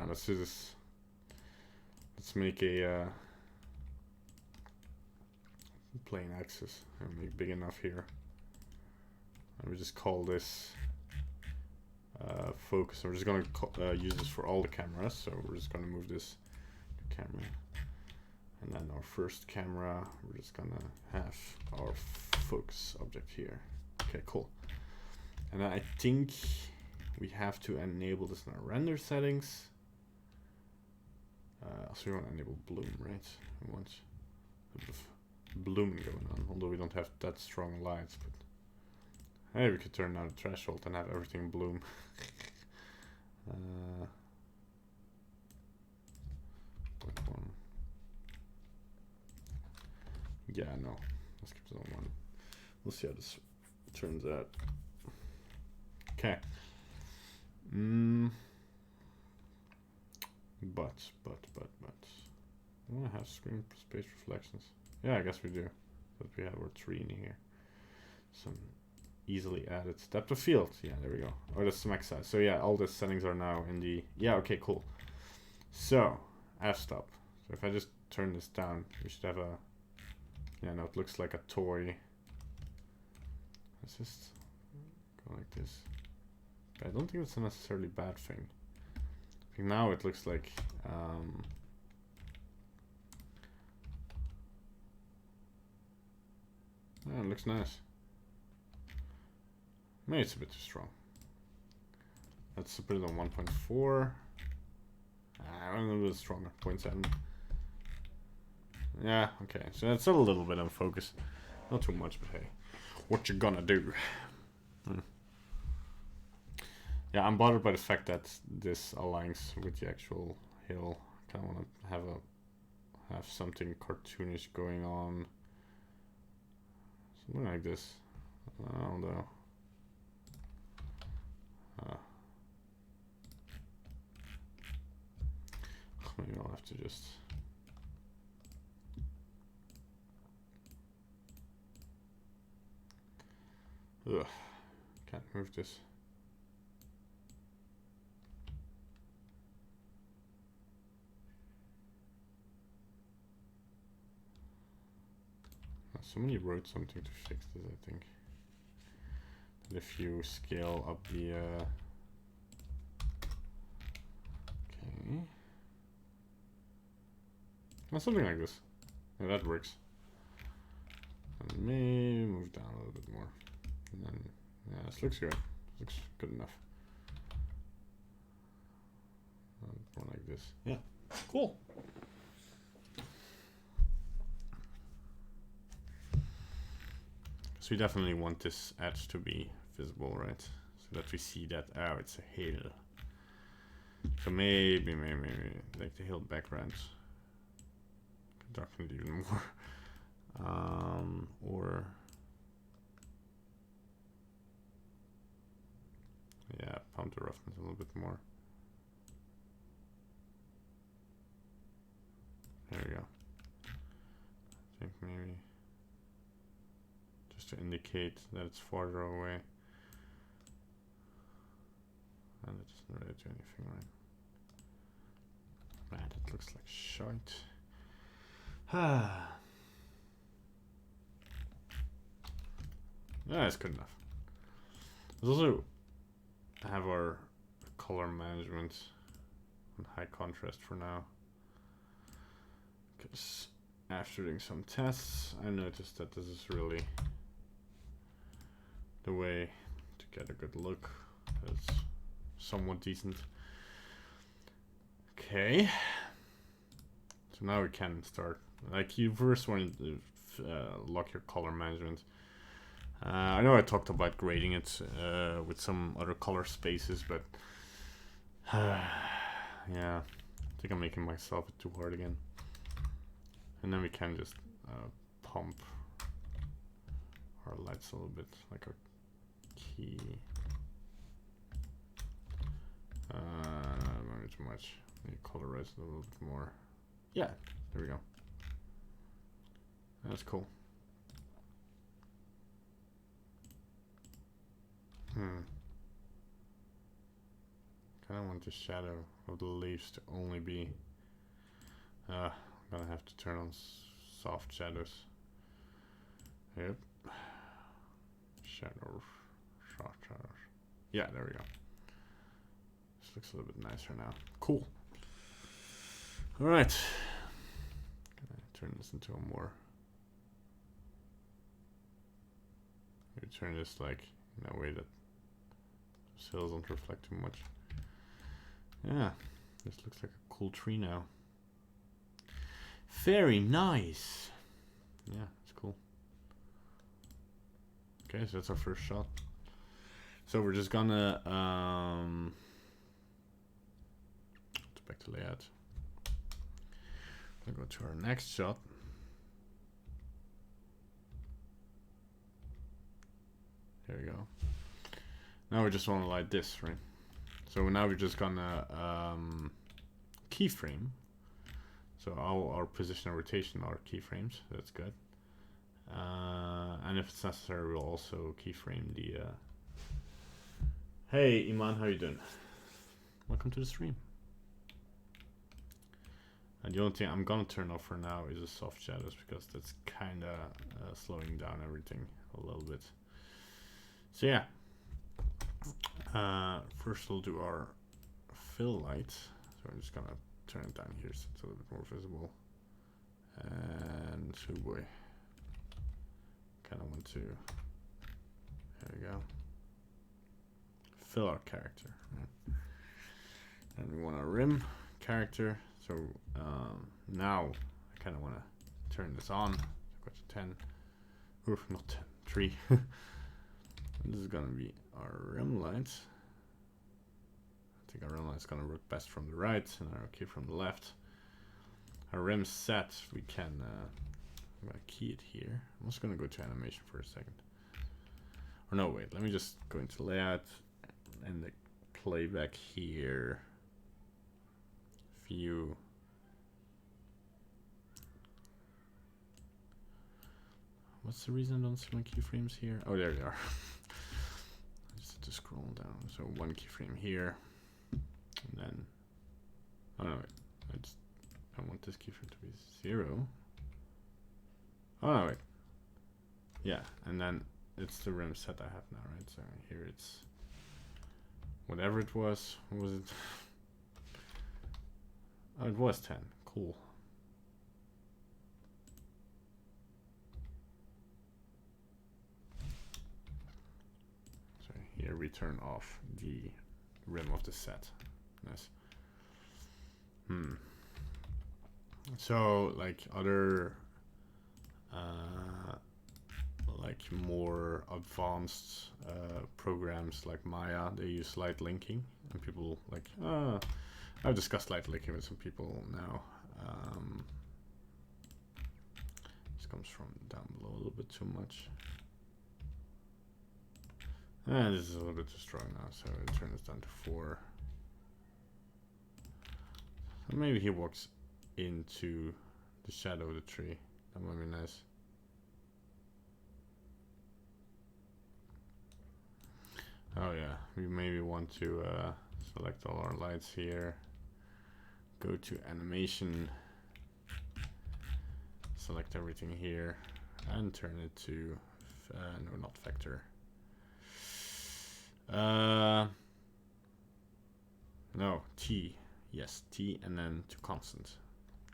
Let's do this. Let's make a plane axis and make big enough here. And we just call this focus. I'm just gonna use this for all the cameras. So we're just gonna move this to camera. And then our first camera, we're just gonna have our focus object here. Okay, cool. And then I think we have to enable this in our render settings. So we want to enable bloom, right? We want a bit of blooming going on, although we don't have that strong lights. But hey, we could turn down the threshold and have everything bloom. Yeah, no. Let's keep it on 1. We'll see how this turns out. Okay. But. I want to have screen space reflections. Yeah, I guess we do. But we have our tree in here. Some easily added depth of field. Yeah, there we go. Oh, that's the max size. So yeah, all the settings are now in the... Yeah, okay, cool. So, f-stop. So if I just turn this down, we should have a... Yeah, no, it looks like a toy. Let's just go like this. But I don't think it's a necessarily bad thing. I think now it looks like... yeah, it looks nice. Maybe it's a bit too strong. Let's put it on 1.4. A little bit stronger, 0.7. Yeah, okay. So that's a little bit of focus. Not too much, but hey. What you gonna do? Yeah, I'm bothered by the fact that this aligns with the actual hill. I kinda wanna have something cartoonish going on. Something like this. I don't know. Maybe I'll have to just... Ugh. Can't move this. Somebody wrote something to fix this, I think. And if you scale up the... Okay. Well, something like this. Yeah, that works. And maybe move down a little bit more. And then, yeah, this looks good. Looks good enough. More like this. Yeah, cool. So we definitely want this edge to be visible, right? So that we see that, oh, it's a hill. So maybe like the hill background. Darken it even more. Or yeah, pump the roughness a little bit more. There we go. I think maybe to indicate that it's farther away. And it doesn't really do anything, right? Man, it looks like shite. Yeah, it's good enough. Let's also have our color management on high contrast for now. Because after doing some tests, I noticed that this is really the way to get a good look. It's somewhat decent. Okay. So now we can start. Like, you first want to lock your color management. I know I talked about grading it with some other color spaces, but yeah, I think I'm making myself too hard again. And then we can just pump our lights a little bit, like our key. Not too much. Maybe colorize it a little bit more. Yeah, there we go. That's cool. Kind of want the shadow of the leaves to only be. I'm gonna have to turn on soft shadows. Yep. Shadows. Soft shadows. Yeah, there we go. This looks a little bit nicer now. Cool. Alright. Gonna turn this into a more. Maybe turn this like in a way that cells don't reflect too much. Yeah, this looks like a cool tree now. Very nice. Yeah, it's cool. Okay, so that's our first shot. So we're just gonna back to layout. We'll go to our next shot. There we go. Now we just want to light this, right? So now we're just gonna keyframe. So our position and rotation are keyframes. That's good. And if it's necessary, we'll also keyframe the. Hey Iman, how you doing? Welcome to the stream. And the only thing I'm gonna turn off for now is the soft shadows, because that's kind of slowing down everything a little bit. So yeah. First we'll do our fill light. So I'm just gonna turn it down here so it's a little bit more visible. And oh boy, kind of want to. There we go. Fill our character. Right? And we want a rim character. So now I kind of want to turn this on. So go to 10. Oof, not 10. 3. This is gonna be our rim light. I think our rim light is gonna work best from the right and our key from the left. Our rim set, we can. I'm gonna key it here. I'm just gonna go to animation for a second. Or no, wait. Let me just go into layout and the playback here. View. What's the reason I don't see my keyframes here? Oh, there they are. I just have to scroll down. So one keyframe here, and then. Oh no, wait. I want this keyframe to be 0. Oh no, wait. Yeah, and then it's the rim set I have now, right? So here it's whatever it was. What was it? Oh, it was 10. Cool. So here we turn off the rim of the set. Nice. So like other like more advanced programs like Maya, they use light linking, and people like I've discussed light linking with some people now. This comes from down below a little bit too much. And this is a little bit too strong now, so I'll turn this down to 4. So maybe he walks into the shadow of the tree. That might be nice. Oh yeah, we maybe want to select all our lights here. Go to animation. Select everything here and turn it to no, not vector. No, T. Yes, T and then to constant.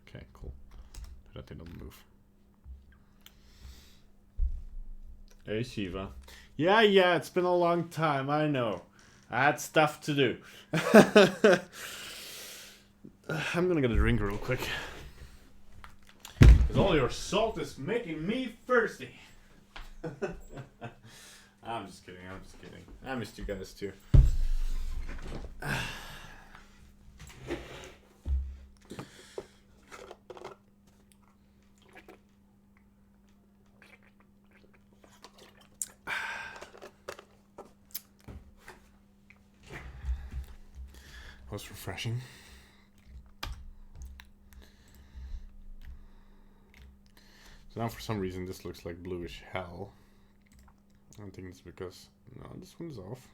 Okay, cool. So that they don't move. Hey Shiva. Yeah, it's been a long time, I know. I had stuff to do. I'm gonna get a drink real quick. Because all your salt is making me thirsty. I'm just kidding. I missed you guys too. Was refreshing. So now for some reason this looks like bluish hell. I don't think it's because... No, this one's off.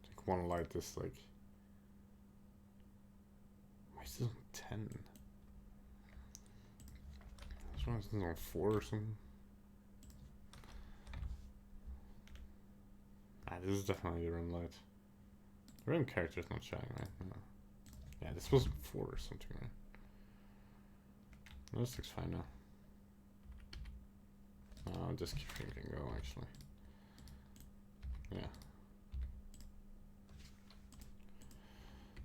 I want to light this like... Why is this on 10? This one is on 4 or something. Ah, this is definitely the rim light. The rim character is not shining, right? No. Yeah, this was 4 or something, right? No, this looks fine now. I'll just keep thinking go, actually. Yeah.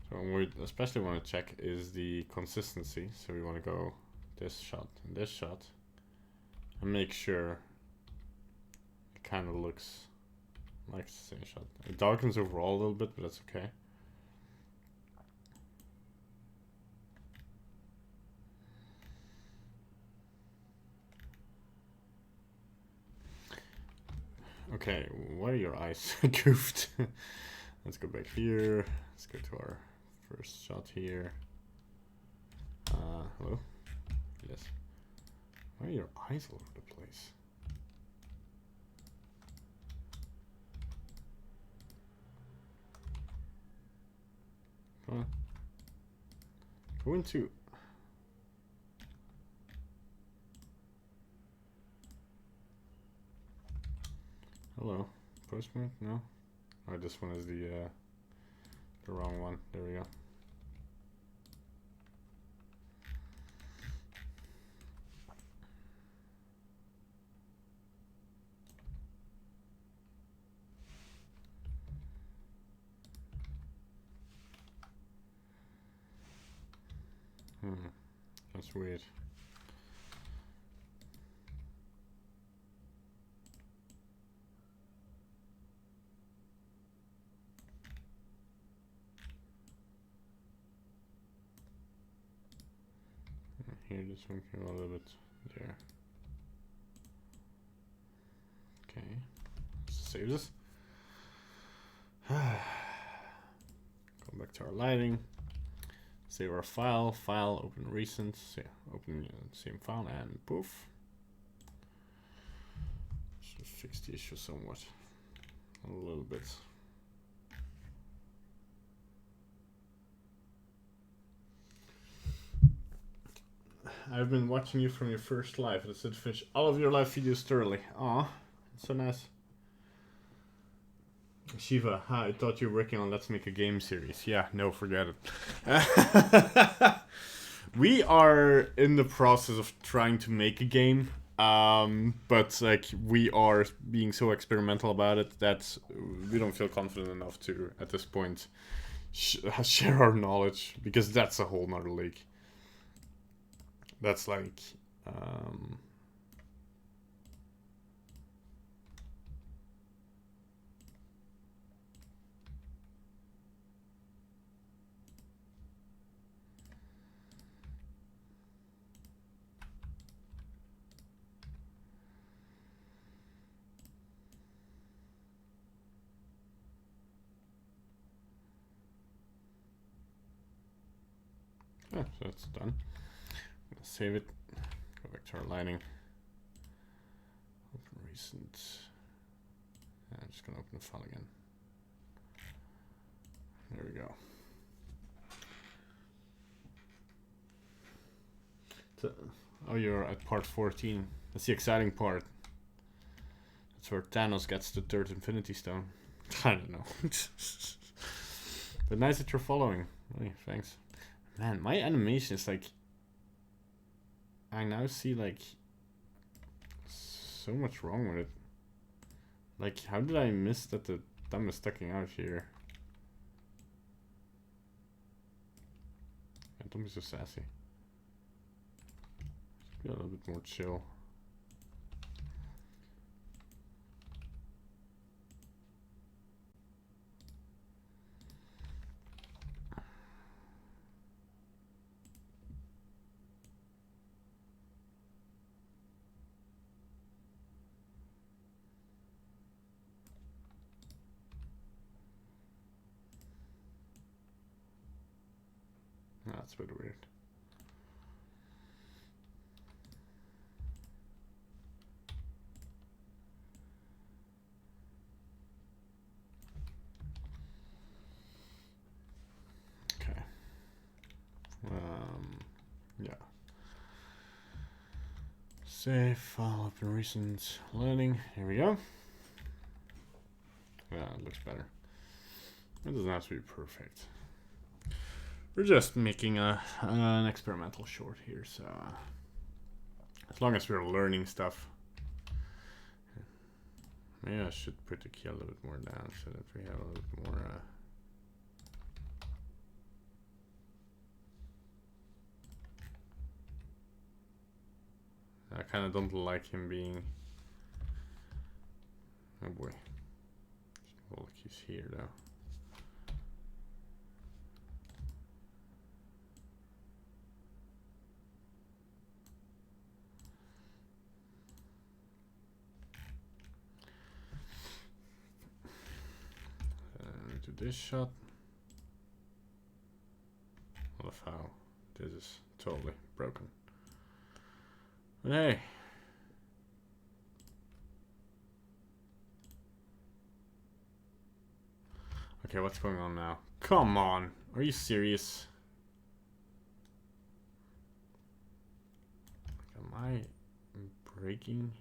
So what we especially want to check is the consistency. So we want to go this shot and this shot. And make sure it kind of looks like the same shot. It darkens overall a little bit, but that's okay. Okay, why are your eyes goofed? Let's go back here. Let's go to our first shot here. Hello? Yes. Why are your eyes all over the place? Come on. Go into... Hello. Postmark? No? Oh, this one is the wrong one. There we go. That's weird. Here, this one came a little bit there. Okay, let's save this. Go back to our lighting. Save our file. Open recent. Open the same file and poof. Should fix the issue somewhat. A little bit. I've been watching you from your first live. It said finish all of your live videos thoroughly. Aw, so nice. Shiva, I thought you were working on Let's Make a Game series. Yeah, no, forget it. We are in the process of trying to make a game. But like we are being so experimental about it that we don't feel confident enough to, at this point, share our knowledge, because that's a whole nother league. That's like, yeah, so that's done. I'm gonna save it. Go back to our lighting. Open recent. just gonna open the file again. There we go. So, oh, you're at part 14. That's the exciting part. That's where Thanos gets the third Infinity Stone. I don't know. But nice that you're following. Hey, thanks. Man, my animation is like... I now see like... so much wrong with it. Like, how did I miss that the thumb is sticking out here? Yeah, don't be so sassy. Just be a little bit more chill. That's a bit weird. Okay. Yeah. Save file up in recent learning. Here we go. Yeah, it looks better. It doesn't have to be perfect. We're just making an experimental short here, so as long as we're learning stuff. Maybe I should put the key a little bit more down so that we have a little bit more. I kind of don't like him being. Oh boy. All the keys here though. To this shot. I love how this is totally broken. But hey. Okay, what's going on now? Come on, are you serious? Am I breaking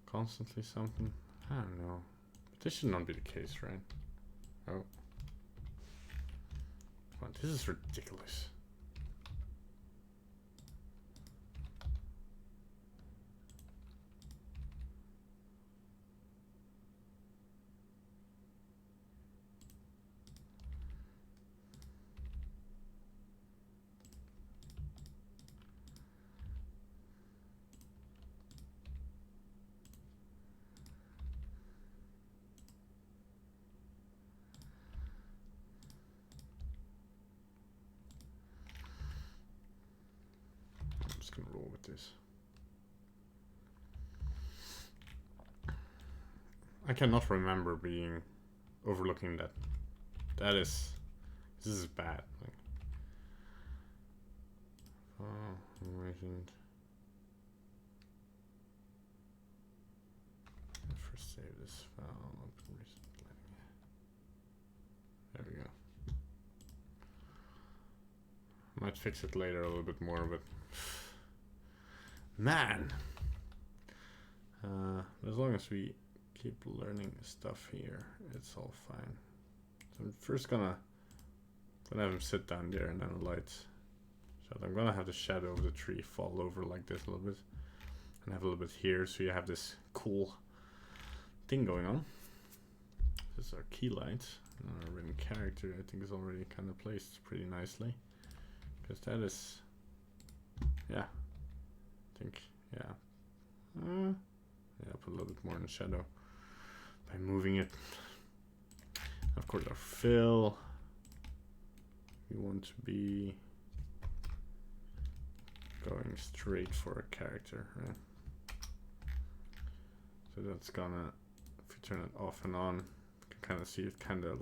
constantly something? I don't know. But this should not be the case, right? Oh. Come on, this is ridiculous. Gonna roll with this. I cannot remember being overlooking that. This is bad. Like, mentioned. First save this file. Open recent planning. There we go. Might fix it later a little bit more, but. Man, as long as we keep learning stuff here, it's all fine. So I'm first gonna have him sit down there and then the lights. So I'm gonna have the shadow of the tree fall over like this a little bit, and have a little bit here, so you have this cool thing going on. This is our key light. And our written character, I think, is already kind of placed pretty nicely, because that is, yeah. I think, yeah. Yeah, put a little bit more in the shadow by moving it. Of course, our fill. We want to be going straight for a character, right? So that's gonna, if you turn it off and on, you can kind of see it kind of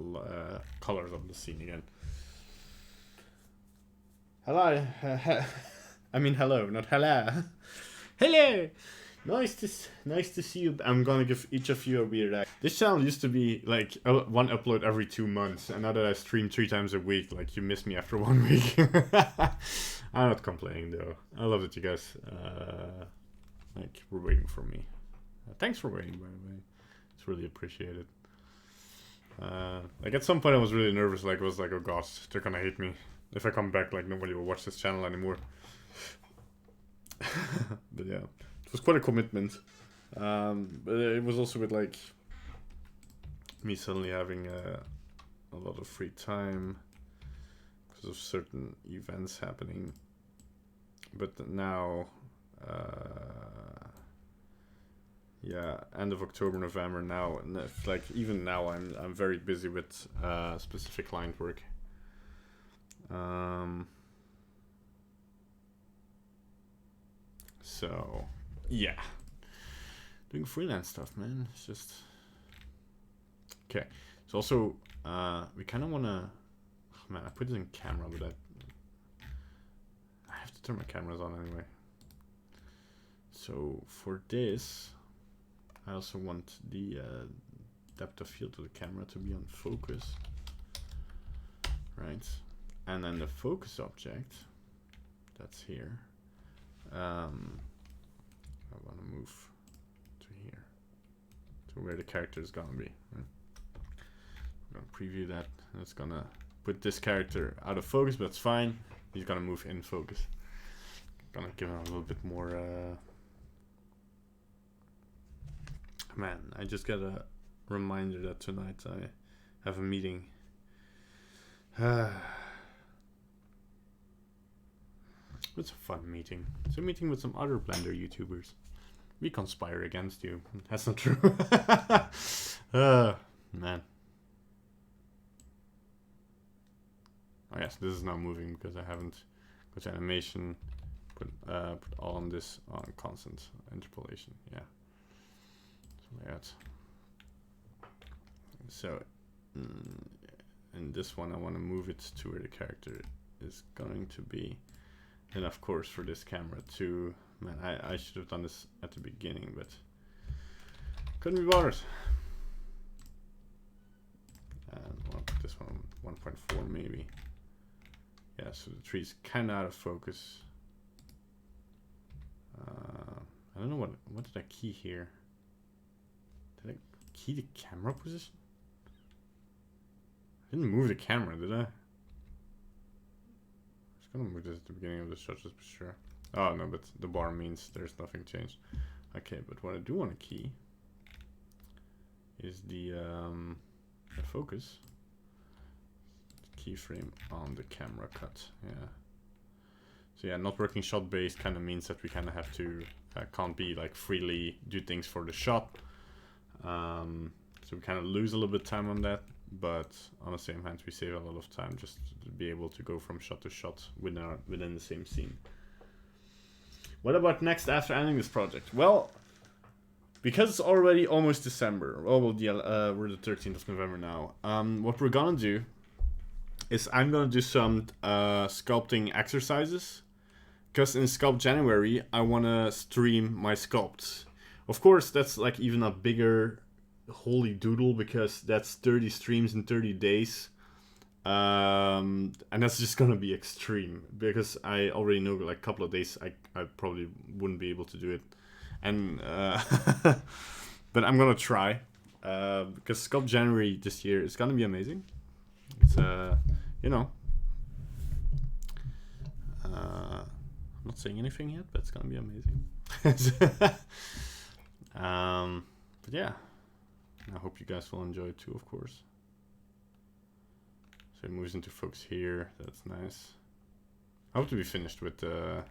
colors up the scene again. Hello. I mean, hello, not hello. Hello. Nice to see you. I'm gonna give each of you a weird act. This channel used to be like one upload every 2 months, and now that I stream 3 times a week, like you miss me after 1 week. I'm not complaining though. I love that you guys like were waiting for me. Thanks for waiting, by the way. It's really appreciated. Like at some point I was really nervous. Like I was like, oh gosh, they're gonna hate me if I come back. Like nobody will watch this channel anymore. But yeah. It was quite a commitment, but it was also with like me suddenly having a lot of free time because of certain events happening. But now, yeah, end of October, November now, and like even now I'm very busy with specific client work. So. Yeah, doing freelance stuff, man. It's just okay. So also, we kind of wanna. Oh, man, I put it in camera, but I have to turn my cameras on anyway. So for this, I also want the depth of field of the camera to be on focus, right? And then the focus object, that's here. I want to move to here, to where the character is gonna be. Right? I'm gonna preview that. And it's gonna put this character out of focus, but it's fine. He's gonna move in focus. Gonna give him a little bit more. Man, I just got a reminder that tonight I have a meeting. It's a fun meeting. It's a meeting with some other Blender YouTubers. We conspire against you. That's not true. Man. Oh yes, this is now moving because I haven't got animation. Put all on this on constant interpolation. Yeah. So layout. So in this one, I want to move it to where the character is going to be. And of course, for this camera too. Man, I should have done this at the beginning, but couldn't be bothered. And I'll put this one on 1.4 maybe. Yeah, so the tree's kind of out of focus. I don't know what did I key here? Did I key the camera position? I didn't move the camera, did I? I'm just gonna move this at the beginning of the shot just to be sure. Oh no, but the bar means there's nothing changed. Okay, but what I do want to key is the focus keyframe on the camera cut. Yeah. So yeah, not working shot based kind of means that we kind of have to can't be like freely do things for the shot. So we kind of lose a little bit of time on that, but on the same hand we save a lot of time just to be able to go from shot to shot within the same scene. What about next after ending this project? Well, because it's already almost December. Oh well, yeah, we're the 13th of November now. What we're gonna do is I'm gonna do some sculpting exercises. Because in Sculpt January, I wanna stream my sculpts. Of course, that's like even a bigger holy doodle because that's 30 streams in 30 days. And that's just gonna be extreme because I already know like a couple of days I probably wouldn't be able to do it. And but I'm gonna try because Sculpt January this year is gonna be amazing. It's you know, I'm not saying anything yet, but it's gonna be amazing. But yeah, I hope you guys will enjoy it too, of course. So it moves into focus here. That's nice. I hope to be finished with the.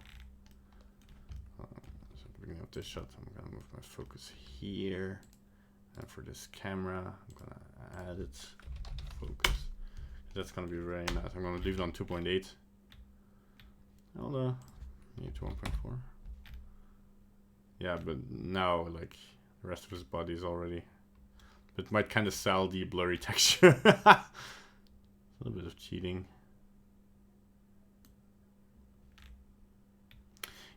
So at the beginning of this shot, I'm gonna move my focus here, and for this camera, I'm gonna add it focus. That's gonna be very nice. I'm gonna leave it on 2.8. I'll need to 1.4. Yeah, but now like the rest of his body is already. But it might kind of sell the blurry texture. A little bit of cheating.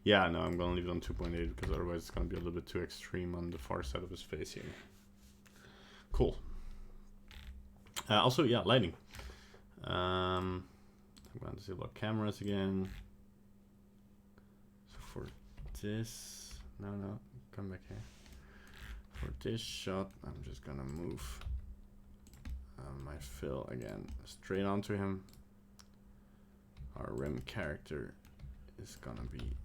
Yeah, no, I'm gonna leave it on 2.8 because otherwise it's gonna be a little bit too extreme on the far side of his face here. Cool. Also, yeah, lighting. I'm going to see about cameras again. So for this, no, come back here. For this shot, I'm just gonna move my fill again straight onto him. Our rim character is gonna be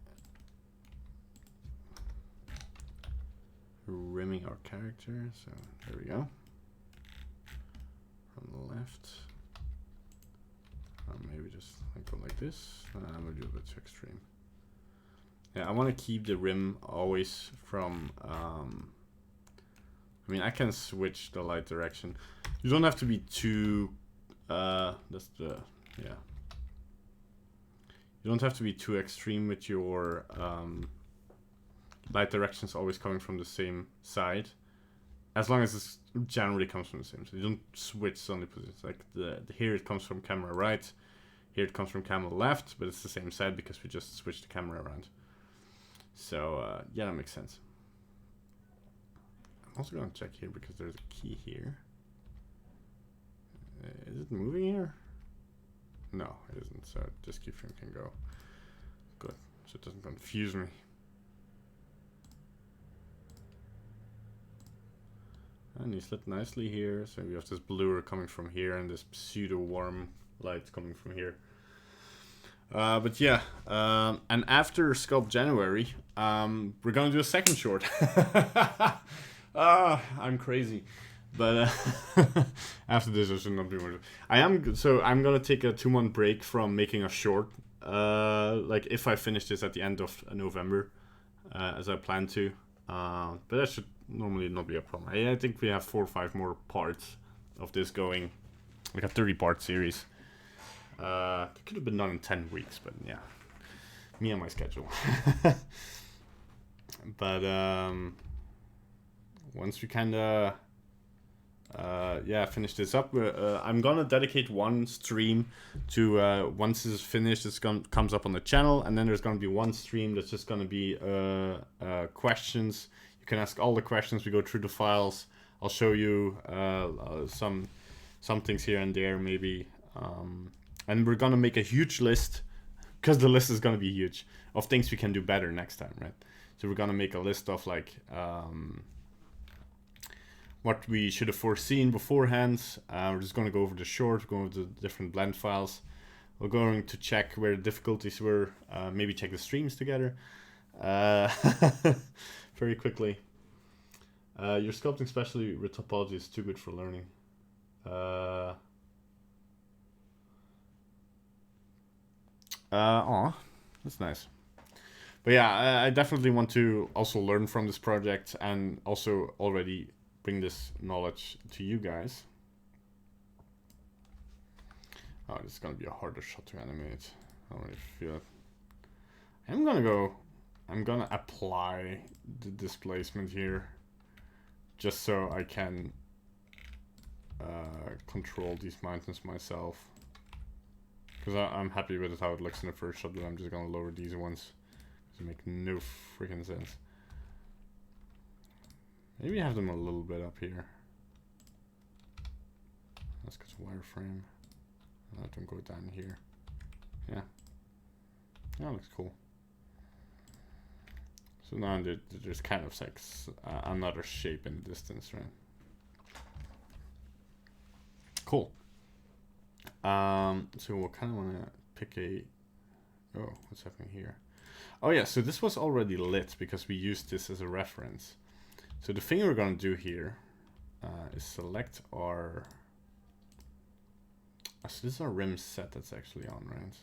rimming our character, so there we go. From the left, maybe just go like this. I'm gonna do a bit too extreme. Yeah, I want to keep the rim always from. I mean, I can switch the light direction. You don't have to be too. That's the yeah. You don't have to be too extreme with your light directions always coming from the same side, as long as it generally comes from the same side. You don't switch on the positions. Like here it comes from camera right, here it comes from camera left, but it's the same side because we just switched the camera around. So yeah, that makes sense. I'm also gonna check here because there's a key here. Is it moving here? No, it isn't. So this keyframe can go. Good, so it doesn't confuse me. And he slipped nicely here. So we have this blur coming from here and this pseudo warm light coming from here. But yeah, and after Sculpt January, we're gonna do a second short. I'm crazy, but after this I should not be more. I'm gonna take a 2-month break from making a short. Like if I finish this at the end of November, as I plan to, but that should normally not be a problem. I think we have 4 or 5 more parts of this going, like a 30-part series. It could have been done in 10 weeks, but yeah, me and my schedule. But once we kind of finish this up, I'm gonna dedicate one stream to once this is finished, comes up on the channel, and then there's gonna be one stream that's just gonna be questions. You can ask all the questions. We go through the files. I'll show you some things here and there maybe. And we're gonna make a huge list, because the list is gonna be huge, of things we can do better next time, right? So we're gonna make a list of like what we should have foreseen beforehand. We're just gonna go over the short, go over the different blend files. We're going to check where the difficulties were, maybe check the streams together very quickly. Your sculpting, especially with topology, is too good for learning. That's nice. But yeah, I definitely want to also learn from this project and also already bring this knowledge to you guys. Oh, this is gonna be a harder shot to animate. I don't really feel it. I'm gonna apply the displacement here just so I can control these mountains myself. Because I'm happy with how it looks in the first shot, but I'm just gonna lower these ones. Because they make no freaking sense. Maybe have them a little bit up here. Let's get a wireframe. Let them go down here. Yeah. That looks cool. So now there's kind of like another shape in the distance, right? Cool. So we'll kind of want to pick a. Oh, what's happening here? Oh yeah, so this was already lit because we used this as a reference. So the thing we're going to do here is select our. So this is our rim set that's actually on, right?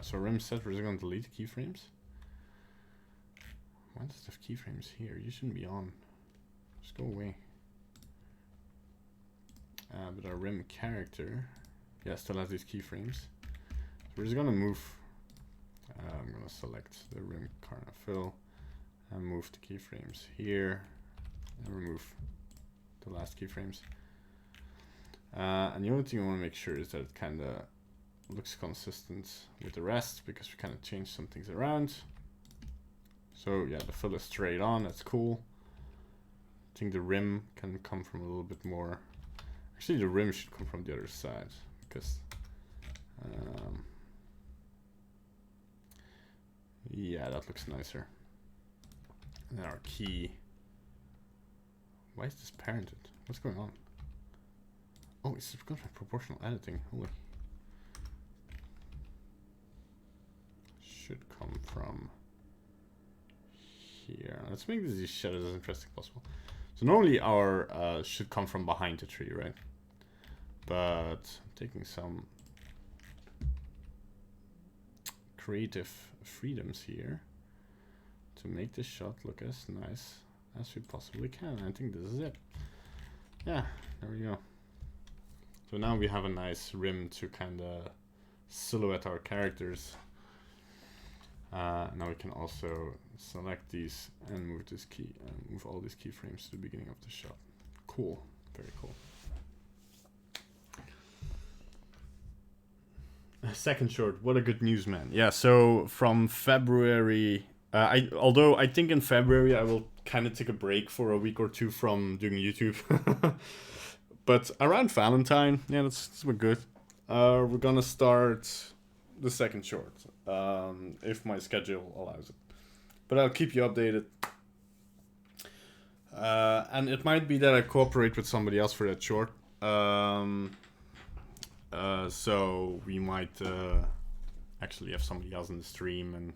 So rim set, we're just going to delete keyframes. Why does it have keyframes here? You shouldn't be on. Just go away. But our rim character, yeah, still has these keyframes. So we're just gonna move. I'm gonna select the rim Karna fill and move the keyframes here, and remove the last keyframes. And the only thing I want to make sure is that it kind of looks consistent with the rest because we kind of changed some things around. So yeah, the fill is straight on, that's cool. I think the rim can come from a little bit more. Actually, the rim should come from the other side because yeah, that looks nicer. And then our key. Why is this parented? What's going on? Oh, it's because of proportional editing. Holy. Should come from here. Let's make these shadows as interesting as possible. So normally our should come from behind the tree, right? But I'm taking some creative freedoms here to make this shot look as nice as we possibly can. I think this is it. Yeah, there we go. So now we have a nice rim to kind of silhouette our characters. Now we can also select these and move this key and move all these keyframes to the beginning of the shot. Cool, very cool. Second short, what a good news, man. Yeah, so from February, although I think in February I will kind of take a break for a week or two from doing YouTube. But around Valentine, yeah, that's good. We're gonna start the second short, if my schedule allows it. But I'll keep you updated. And it might be that I cooperate with somebody else for that short. So we might actually have somebody else in the stream and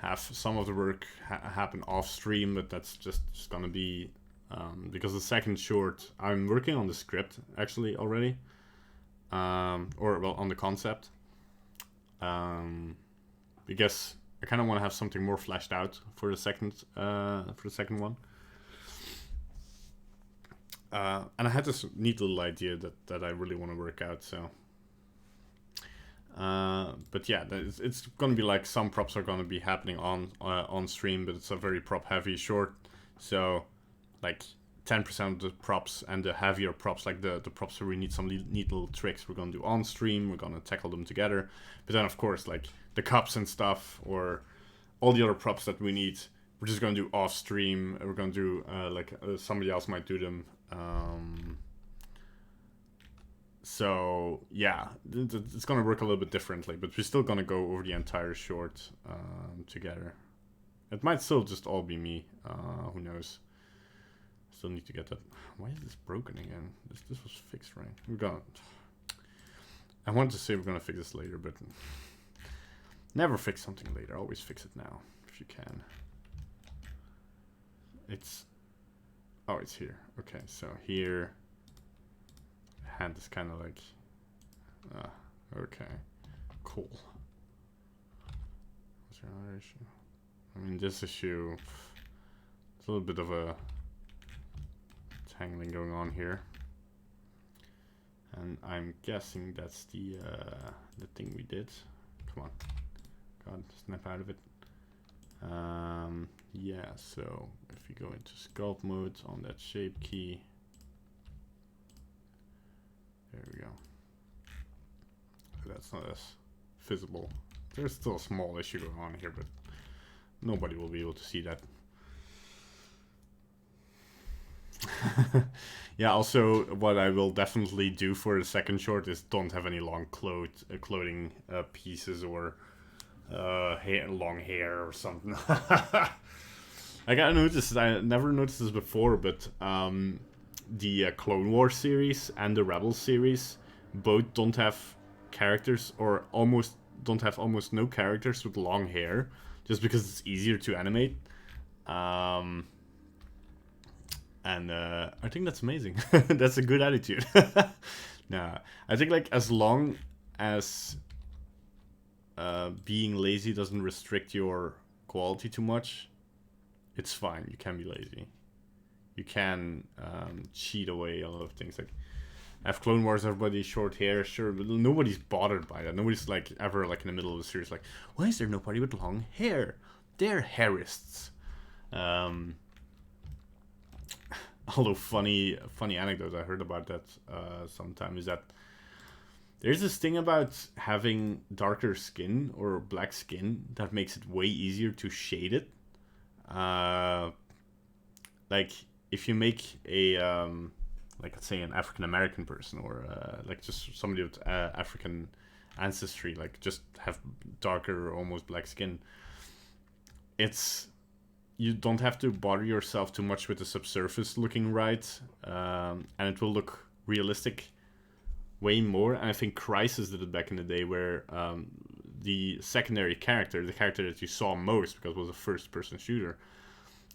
have some of the work happen off stream, but that's just gonna be because the second short, I'm working on the script actually already, or well, on the concept, because I kind of want to have something more fleshed out for the second one. And I had this neat little idea that I really want to work out, so. But yeah, it's going to be like some props are going to be happening on stream, but it's a very prop heavy short. So like 10% of the props and the heavier props, like the props where we need some neat little tricks, we're going to do on stream. We're going to tackle them together. But then of course, like the cups and stuff or all the other props that we need, we're just going to do off stream. We're going to do somebody else might do them. So yeah, it's gonna work a little bit differently, but we're still gonna go over the entire short together. It might still just all be me. Who knows? Still need to get that. Why is this broken again? This was fixed, right? We're gonna. I wanted to say we're gonna fix this later, but never fix something later. Always fix it now if you can. It's. Oh, it's here. Okay, so here, hand is kind of like, okay, cool. Was there another issue? I mean, this issue, it's a little bit of a tangling going on here, and I'm guessing that's the thing we did. Come on, God, snap out of it. Yeah, so if you go into sculpt mode on that shape key, there we go. That's not as visible. There's still a small issue going on here, but nobody will be able to see that. Yeah, also what I will definitely do for the second short is don't have any long clothing pieces or long hair or something. I gotta notice, I never noticed this before, but the Clone Wars series and the Rebels series both don't have characters, or almost no characters with long hair, just because it's easier to animate. And I think that's amazing. That's a good attitude. Nah, I think like as long as being lazy doesn't restrict your quality too much, it's fine. You can be lazy. You can cheat away a lot of things. Like, F Clone Wars, everybody short hair, sure, but nobody's bothered by that. Nobody's like ever like in the middle of the series like, why is there nobody with long hair? They're hairists. Although funny anecdote I heard about that sometime is that There's this thing about having darker skin or black skin that makes it way easier to shade it. Like if you make a like let's say an African American person or like just somebody with African ancestry, like just have darker or almost black skin. You don't have to bother yourself too much with the subsurface looking right, and it will look realistic way more. And I think Crisis did it back in the day, where the secondary character, the character that you saw most because it was a first-person shooter,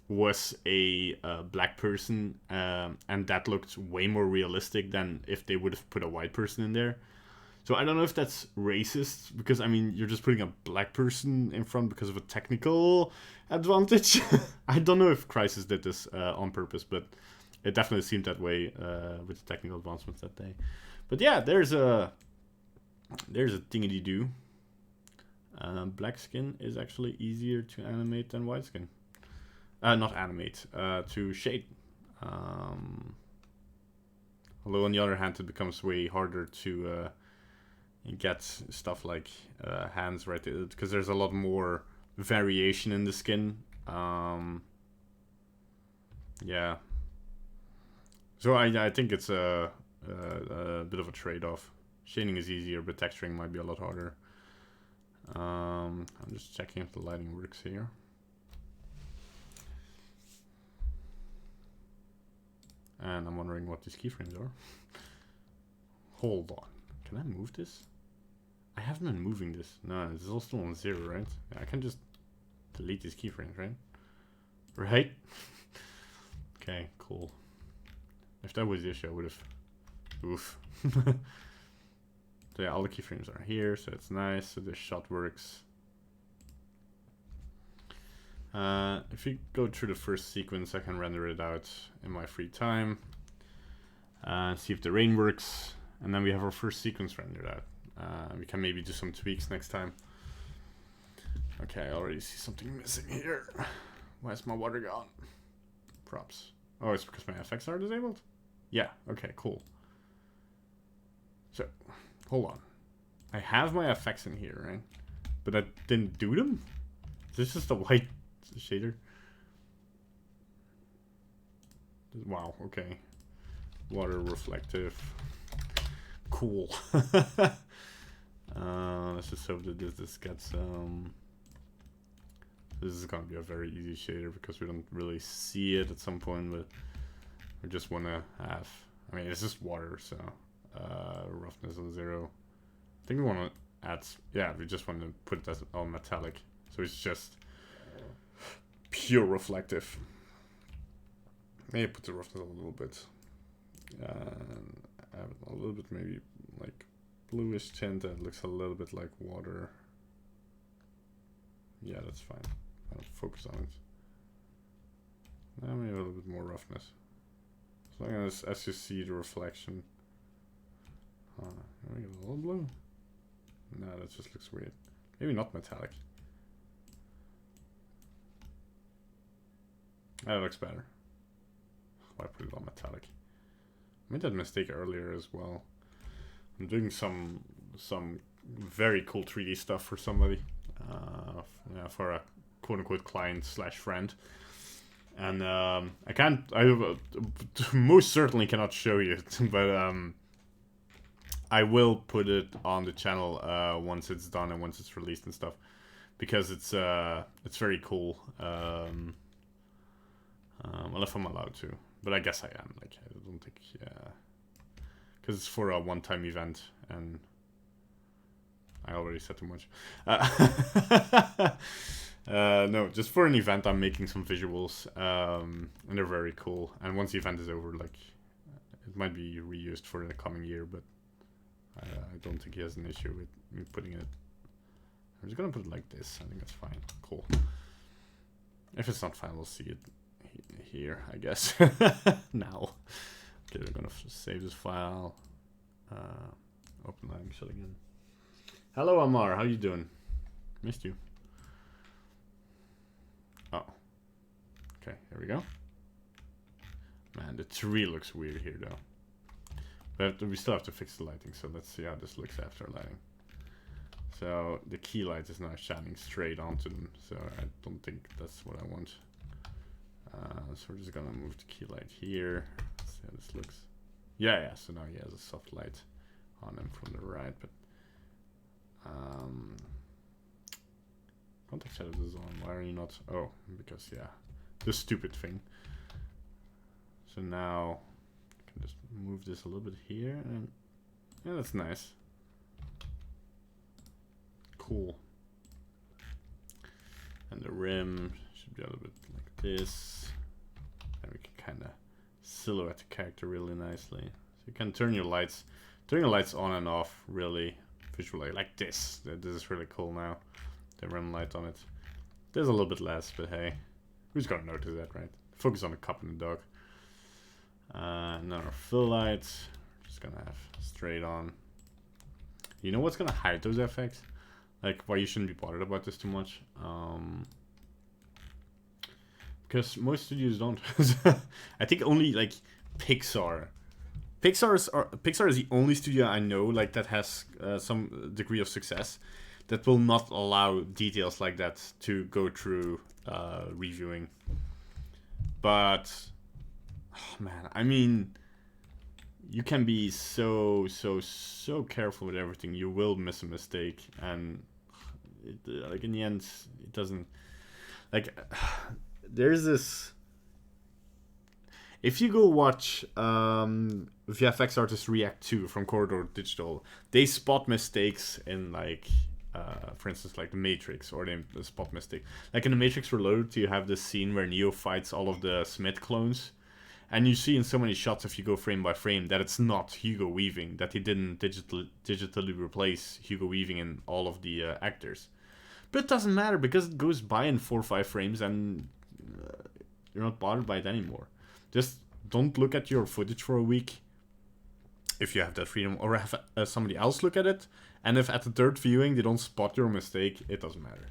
was a black person, and that looked way more realistic than if they would have put a white person in there. So I don't know if that's racist, because I mean you're just putting a black person in front because of a technical advantage. I don't know if Crysis did this on purpose, but it definitely seemed that way with the technical advancements that day. But yeah, there's a thingy do. Black skin is actually easier to animate than white skin. Not animate, to shade. Although on the other hand, it becomes way harder to get stuff like hands right, because there's a lot more variation in the skin. Yeah. So I think it's a bit of a trade-off. Shading is easier, but texturing might be a lot harder. I'm just checking if the lighting works here. And I'm wondering what these keyframes are. Hold on. Can I move this? I haven't been moving this. No, this is all still on 0, right? Yeah, I can just delete these keyframes, right? Right? Okay, cool. If that was the issue, I would have... Oof. So yeah, all the keyframes are here, so it's nice. So this shot works. If you go through the first sequence, I can render it out in my free time. See if the rain works. And then we have our first sequence rendered out. We can maybe do some tweaks next time. Okay, I already see something missing here. Why is my water gone? Props. Oh, it's because my FX are disabled? Yeah, okay, cool. So, hold on. I have my effects in here, right? But I didn't do them? Is this just a white shader? Wow, okay. Water reflective. Cool. Let's just hope that this gets... This is going to be a very easy shader because we don't really see it at some point, but we just want to have... I mean, it's just water, so... roughness on 0. I think we want to add... Yeah, we just want to put that on metallic. So it's just pure reflective. Maybe put the roughness a little bit. Add a little bit maybe like bluish tint that looks a little bit like water. Yeah, that's fine. I'll focus on it. Now maybe a little bit more roughness. As long as you see the reflection. Can we get a little blue? No, that just looks weird. Maybe not metallic. That looks better. Why put it on metallic? I made that mistake earlier as well. I'm doing some very cool 3D stuff for somebody, yeah, for a quote-unquote client/friend, and I most certainly cannot show you it, but I will put it on the channel once it's done and once it's released and stuff, because it's very cool. Well, if I'm allowed to. But I guess I am. Like, I don't think, yeah, because it's for a one-time event, and I already said too much. No, just for an event, I'm making some visuals, and they're very cool. And once the event is over, like, it might be reused for the coming year, but I don't think he has an issue with me putting it. I'm just gonna put it like this. I think that's fine. Cool. If it's not fine, we'll see it here, I guess. Now. Okay, we're gonna save this file. Open line, shut again. Hello, Amar. How you doing? Missed you. Oh. Okay, here we go. Man, the tree looks weird here, though. We still have to fix the lighting, so let's see how this looks after lighting. So the key light is now shining straight onto them, so I don't think that's what I want. So we're just gonna move the key light here. Let's see how this looks. Yeah, so now he has a soft light on him from the right, but contact shadow is on. Why are you not? Oh, because yeah, this stupid thing. So now I can just move this a little bit here, and yeah, that's nice. Cool. And the rim should be a little bit like this, and we can kind of silhouette the character really nicely. So you can turn your lights on and off really visually, like this. This is really cool now. The rim light on it. There's a little bit less, but hey, who's gonna notice that, right? Focus on the cup and the dog. And then our fill lights, just gonna have straight on. You know what's gonna hide those effects? Like, why you shouldn't be bothered about this too much? Because most studios don't. I think only like Pixar. Pixar is the only studio I know like that has some degree of success that will not allow details like that to go through reviewing. But oh man, I mean, you can be so careful with everything. You will miss a mistake, and like in the end, it doesn't. Like, there's this. If you go watch VFX Artist React 2 from Corridor Digital, they spot mistakes in like, for instance, like The Matrix, or they spot mistake. Like in The Matrix Reloaded, you have this scene where Neo fights all of the Smith clones. And you see in so many shots, if you go frame by frame, that it's not Hugo Weaving, that he didn't digitally replace Hugo Weaving in all of the actors. But it doesn't matter, because it goes by in 4 or 5 frames, and you're not bothered by it anymore. Just don't look at your footage for a week, if you have that freedom, or have somebody else look at it. And if at the 3rd viewing they don't spot your mistake, it doesn't matter.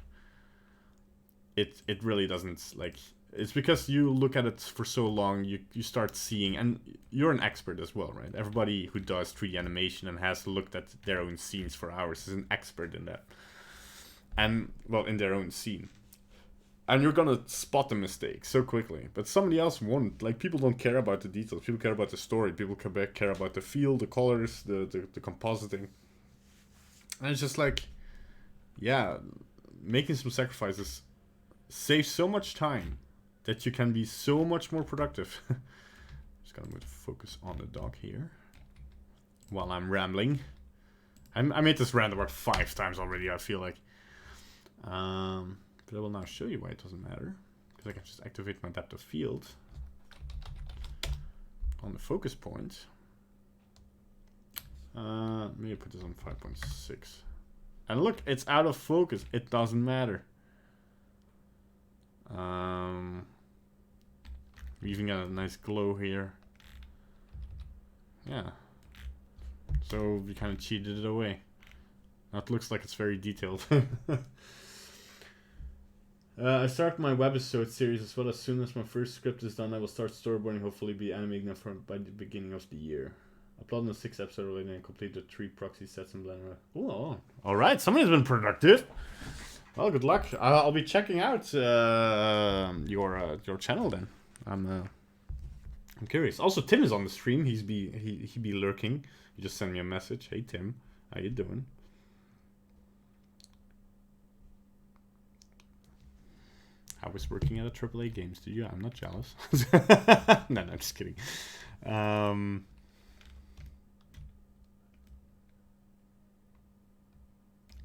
It really doesn't, like... It's because you look at it for so long, you start seeing, and you're an expert as well, right? Everybody who does 3D animation and has looked at their own scenes for hours is an expert in that. And, well, in their own scene. And you're gonna spot the mistake so quickly. But somebody else won't. Like, people don't care about the details. People care about the story. People care about the feel, the colors, the compositing. And it's just like, yeah, making some sacrifices saves so much time that you can be so much more productive. Just gonna move the focus on the dog here while I'm rambling. I made this rant about 5 times already, I feel like. But I will now show you why it doesn't matter, because I can just activate my depth of field on the focus point. Maybe put this on 5.6. And look, it's out of focus. It doesn't matter. We even got a nice glow here. Yeah. So we kind of cheated it away. Now it looks like it's very detailed. I start my webisode series as well. As soon as my first script is done, I will start storyboarding, hopefully be animating them by the beginning of the year. Uploading the 6th episode related and complete the 3 proxy sets in Blender. Oh, alright, somebody's been productive. Well, good luck. I'll be checking out your channel then. I'm curious. Also, Tim is on the stream. He be lurking. He just sent me a message. Hey Tim, how you doing? I was working at a AAA game studio. I'm not jealous. No, I'm just kidding.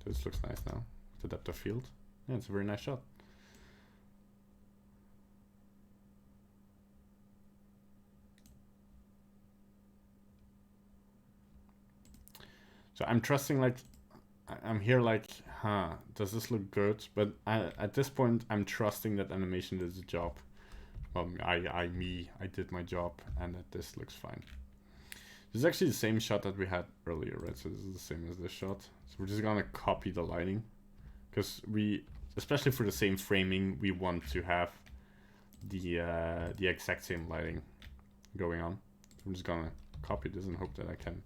This looks nice now. The depth of field. Yeah, it's a very nice shot. So I'm trusting, like, I'm here like, does this look good? But at this point, I'm trusting that animation does the job. Well, I did my job, and that this looks fine. This is actually the same shot that we had earlier, right? So this is the same as this shot. So we're just gonna copy the lighting, because we, especially for the same framing, we want to have the exact same lighting going on. So I'm just gonna copy this and hope that I can.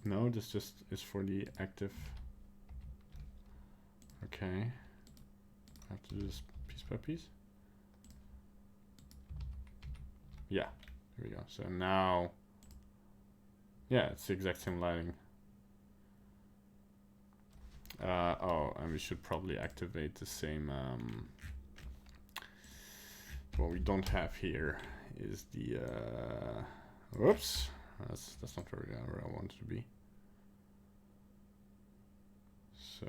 No, this just is for the active. Okay. I have to do this piece by piece. Yeah, there we go. So now, yeah, it's the exact same lighting. Oh, and we should probably activate the same. What we don't have here is the. Whoops, that's not where I want it to be. So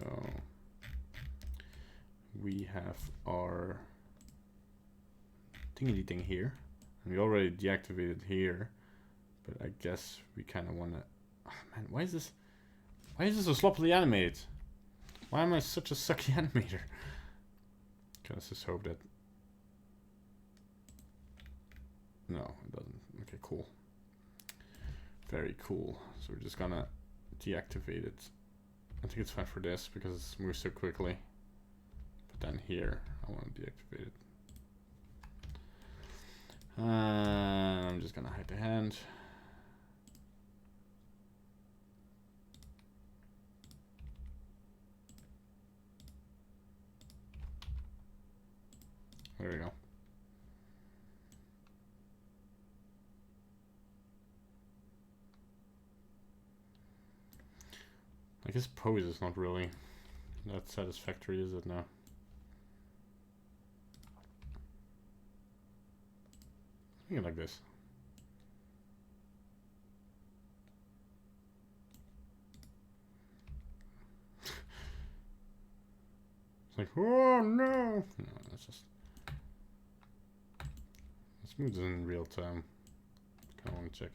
we have our thingy thing here, and we already deactivated here, but I guess we kind of want to. Oh, man, why is this so sloppily animated? Why am I such a sucky animator? Okay, let's just hope that. No, it doesn't. Okay, cool. Very cool. So we're just gonna deactivate it. I think it's fine for this because it's moved so quickly. But then here, I want to deactivate it. I'm just gonna hide the hand. There we go. I guess pose is not really that satisfactory, is it now? Make it like this. It's like, oh no! No, that's just. Let's move this in real time. Kind of want to check.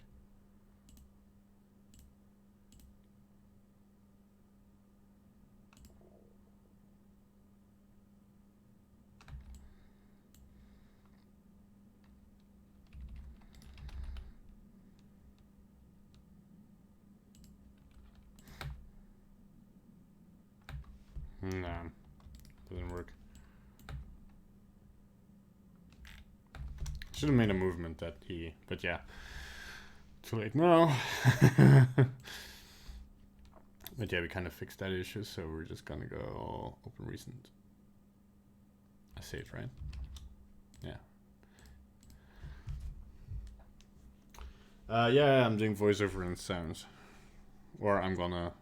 Nah, doesn't work. Should have made a movement that he, but yeah, too late now. But yeah, we kind of fixed that issue, so we're just gonna go open recent. I say it right? Yeah. Yeah, I'm doing voiceover and sounds, or I'm gonna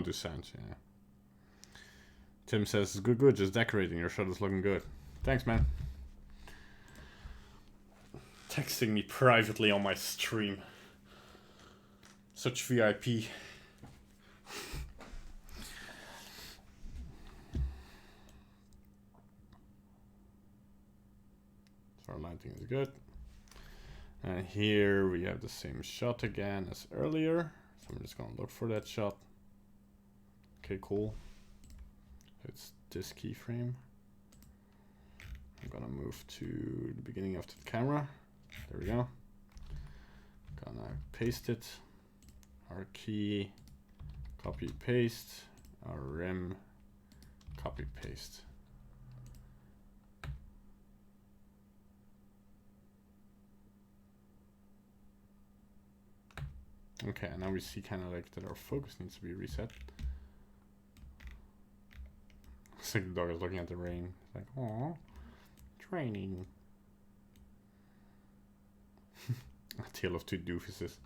do sounds. Yeah. Tim says, good, just decorating. Your shot is looking good. Thanks, man. Texting me privately on my stream. Such VIP. So our lighting is good. And here we have the same shot again as earlier. So I'm just gonna look for that shot. Okay, cool. It's this keyframe. I'm gonna move to the beginning of the camera. There we go. Gonna paste it. Our key, copy paste. Our rim, copy paste. Okay, now we see kind of like that our focus needs to be reset. It's like the dog is looking at the rain. It's like, oh, training. A tale of two doofuses.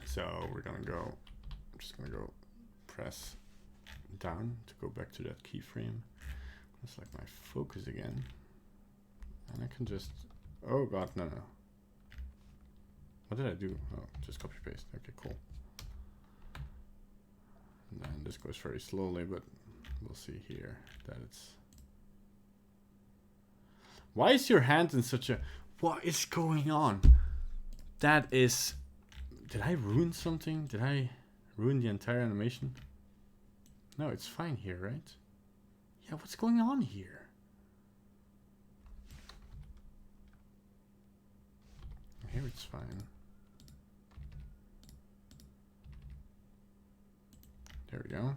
So we're gonna go. I'm just gonna go press down to go back to that keyframe. Select my focus again, and I can just. Oh god, no. What did I do? Oh, just copy paste. Okay, cool. And then this goes very slowly, but we'll see here that it's. Why is your hand in such a... What is going on? That is... Did I ruin something? Did I ruin the entire animation? No, it's fine here, right? Yeah, what's going on here? Here it's fine. There we go.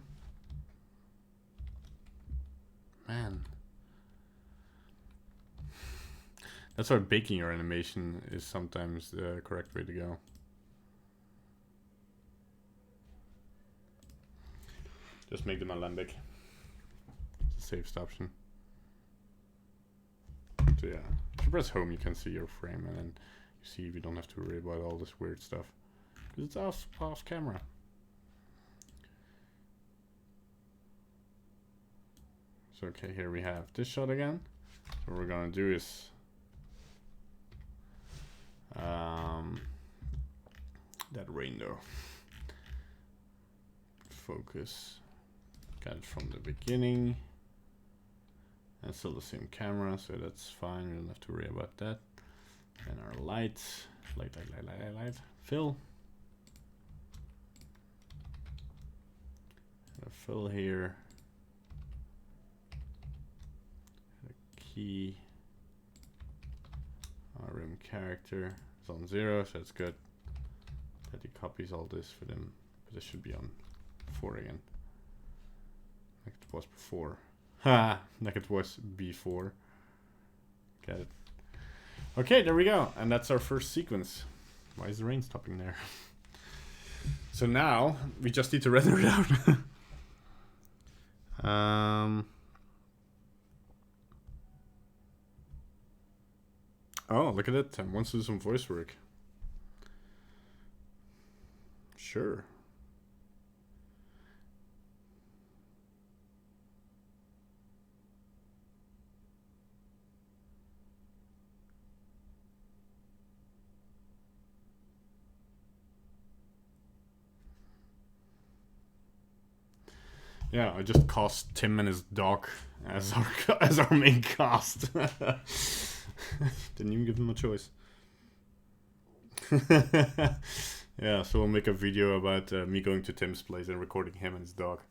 Man. That's why baking your animation is sometimes the correct way to go. Just make them alembic. It's the safest option. So yeah, if you press home, you can see your frame, and then you see we don't have to worry about all this weird stuff. Because it's off camera. So okay, here we have this shot again. So what we're gonna do is that rainbow. Focus. Got it from the beginning. And still the same camera, so that's fine. We don't have to worry about that. And our lights. Light. Fill. A fill here. A key. Our rim character is on 0, so that's good. That he copies all this for them, but it should be on 4 again. Like it was before. Ha! Like it was before. Got it. Okay, there we go. And that's our first sequence. Why is the rain stopping there? So now we just need to render it out. Oh, look at that. Tim wants to do some voice work. Sure. Yeah, I just cast Tim and his dog as our main cast. Didn't even give them a choice. Yeah, so we'll make a video about me going to Tim's place and recording him and his dog.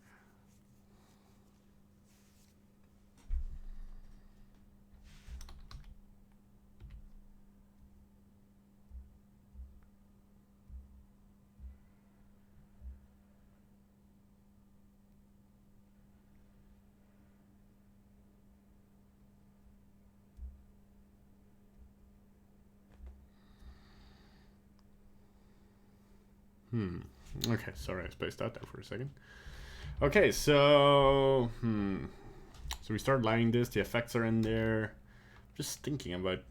Okay, sorry, I spaced out there for a second. Okay, so so we start lining this. The effects are in there. Just thinking about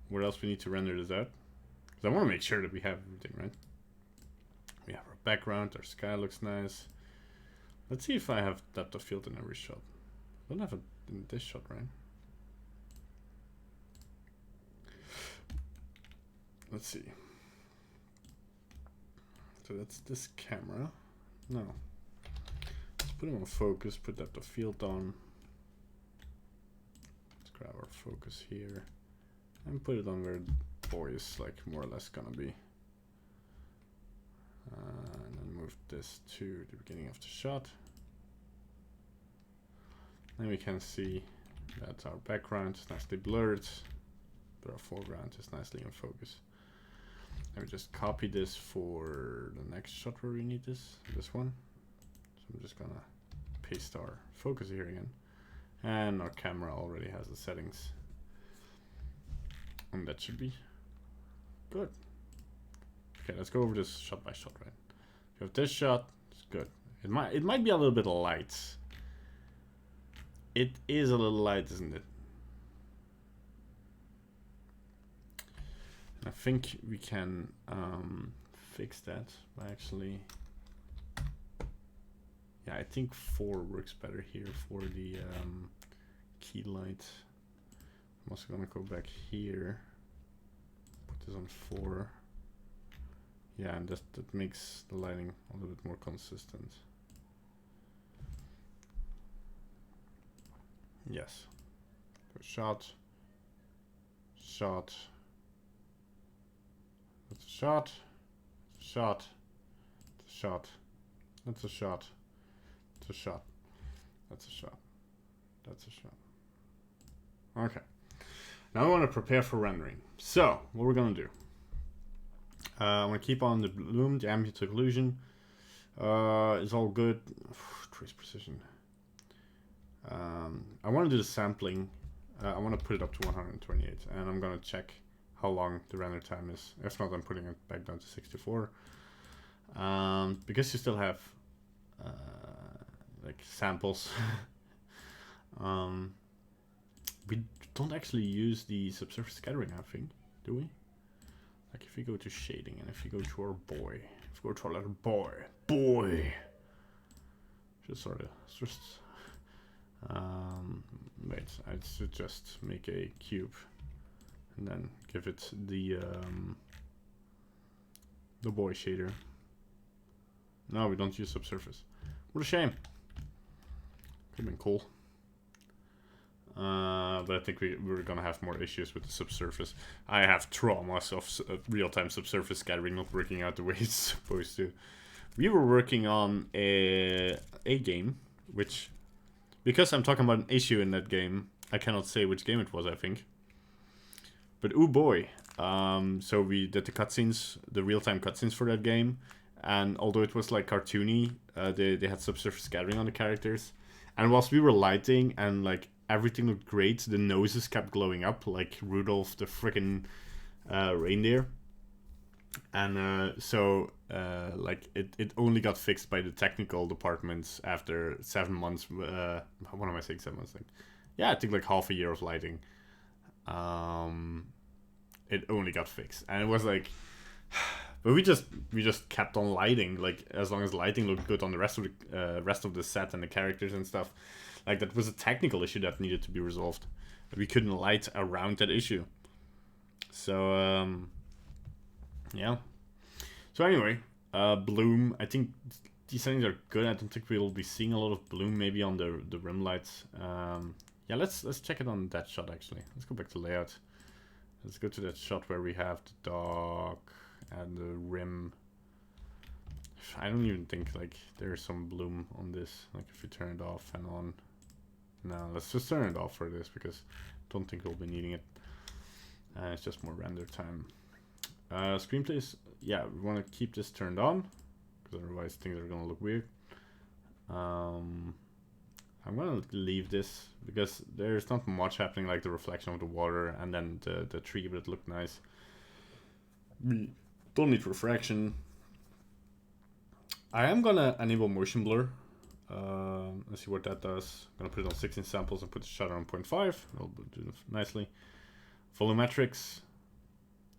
what else we need to render this out, because I want to make sure that we have everything right. We have our background. Our sky looks nice. Let's see if I have depth of field in every shot. I don't have it in this shot, right? Let's see. So that's this camera. No. Let's put him on focus, put depth of field on. Let's grab our focus here and put it on where the boy is like more or less gonna be. And then move this to the beginning of the shot. Then we can see that our background is nicely blurred, but our foreground is nicely in focus. And we just copy this for the next shot where we need this one. So I'm just gonna paste our focus here again. And our camera already has the settings. And that should be good. Okay, let's go over this shot by shot, right? You have this shot, it's good. It might be a little bit light. It is a little light, isn't it? I think we can fix that by actually, yeah, I think 4 works better here for the key light. I'm also gonna go back here, put this on 4. Yeah, and that makes the lighting a little bit more consistent. Yes. So shot, shot. That's a shot, shot, it's a shot, that's a shot, it's a shot, that's a shot, that's a shot. Okay, now I want to prepare for rendering. So, what we're going to do, I'm going to keep on the bloom, the ambient occlusion, is all good. Trace precision. I want to do the sampling I want to put it up to 128, and I'm gonna check how long the render time is. If not, I'm putting it back down to 64. Because you still have like samples. We don't actually use the subsurface scattering, I think, do we? Like if you go to shading and if you go to our boy, if you go to our little boy, just sort of just wait, I should just make a cube and then give it the boy shader. No, we don't use subsurface. What a shame. Could have been cool. But I think we're gonna have more issues with the subsurface. I have traumas of real-time subsurface scattering not working out the way it's supposed to. We were working on a game, which, because I'm talking about an issue in that game, I cannot say which game it was, I think. But oh boy. So we did the cutscenes, the real-time cutscenes for that game, and although it was like cartoony, they had subsurface scattering on the characters. And whilst we were lighting and like everything looked great, the noses kept glowing up like Rudolph the frickin' reindeer. And so like it only got fixed by the technical departments after 7 months. What am I saying? 7 months? Like, yeah, I think like half a year of lighting. It only got fixed, and it was like, but we just kept on lighting, like as long as lighting looked good on the rest of the set and the characters and stuff. Like that was a technical issue that needed to be resolved. But we couldn't light around that issue. So yeah. So anyway, bloom. I think these settings are good. I don't think we'll be seeing a lot of bloom maybe on the rim lights. Yeah, let's check it on that shot actually. Let's go back to layout. Let's go to that shot where we have the dog and the rim. I don't even think like there's some bloom on this. Like if you turn it off and on. No, let's just turn it off for this because I don't think we'll be needing it. It's just more render time. Screenplay is, yeah, we want to keep this turned on because otherwise things are gonna look weird. I'm gonna leave this because there's not much happening, like the reflection of the water and then the tree, but it looked nice. We don't need refraction. I am gonna enable motion blur. Let's see what that does. I'm gonna put it on 16 samples and put the shutter on 0.5. It'll do it nicely. Volumetrics.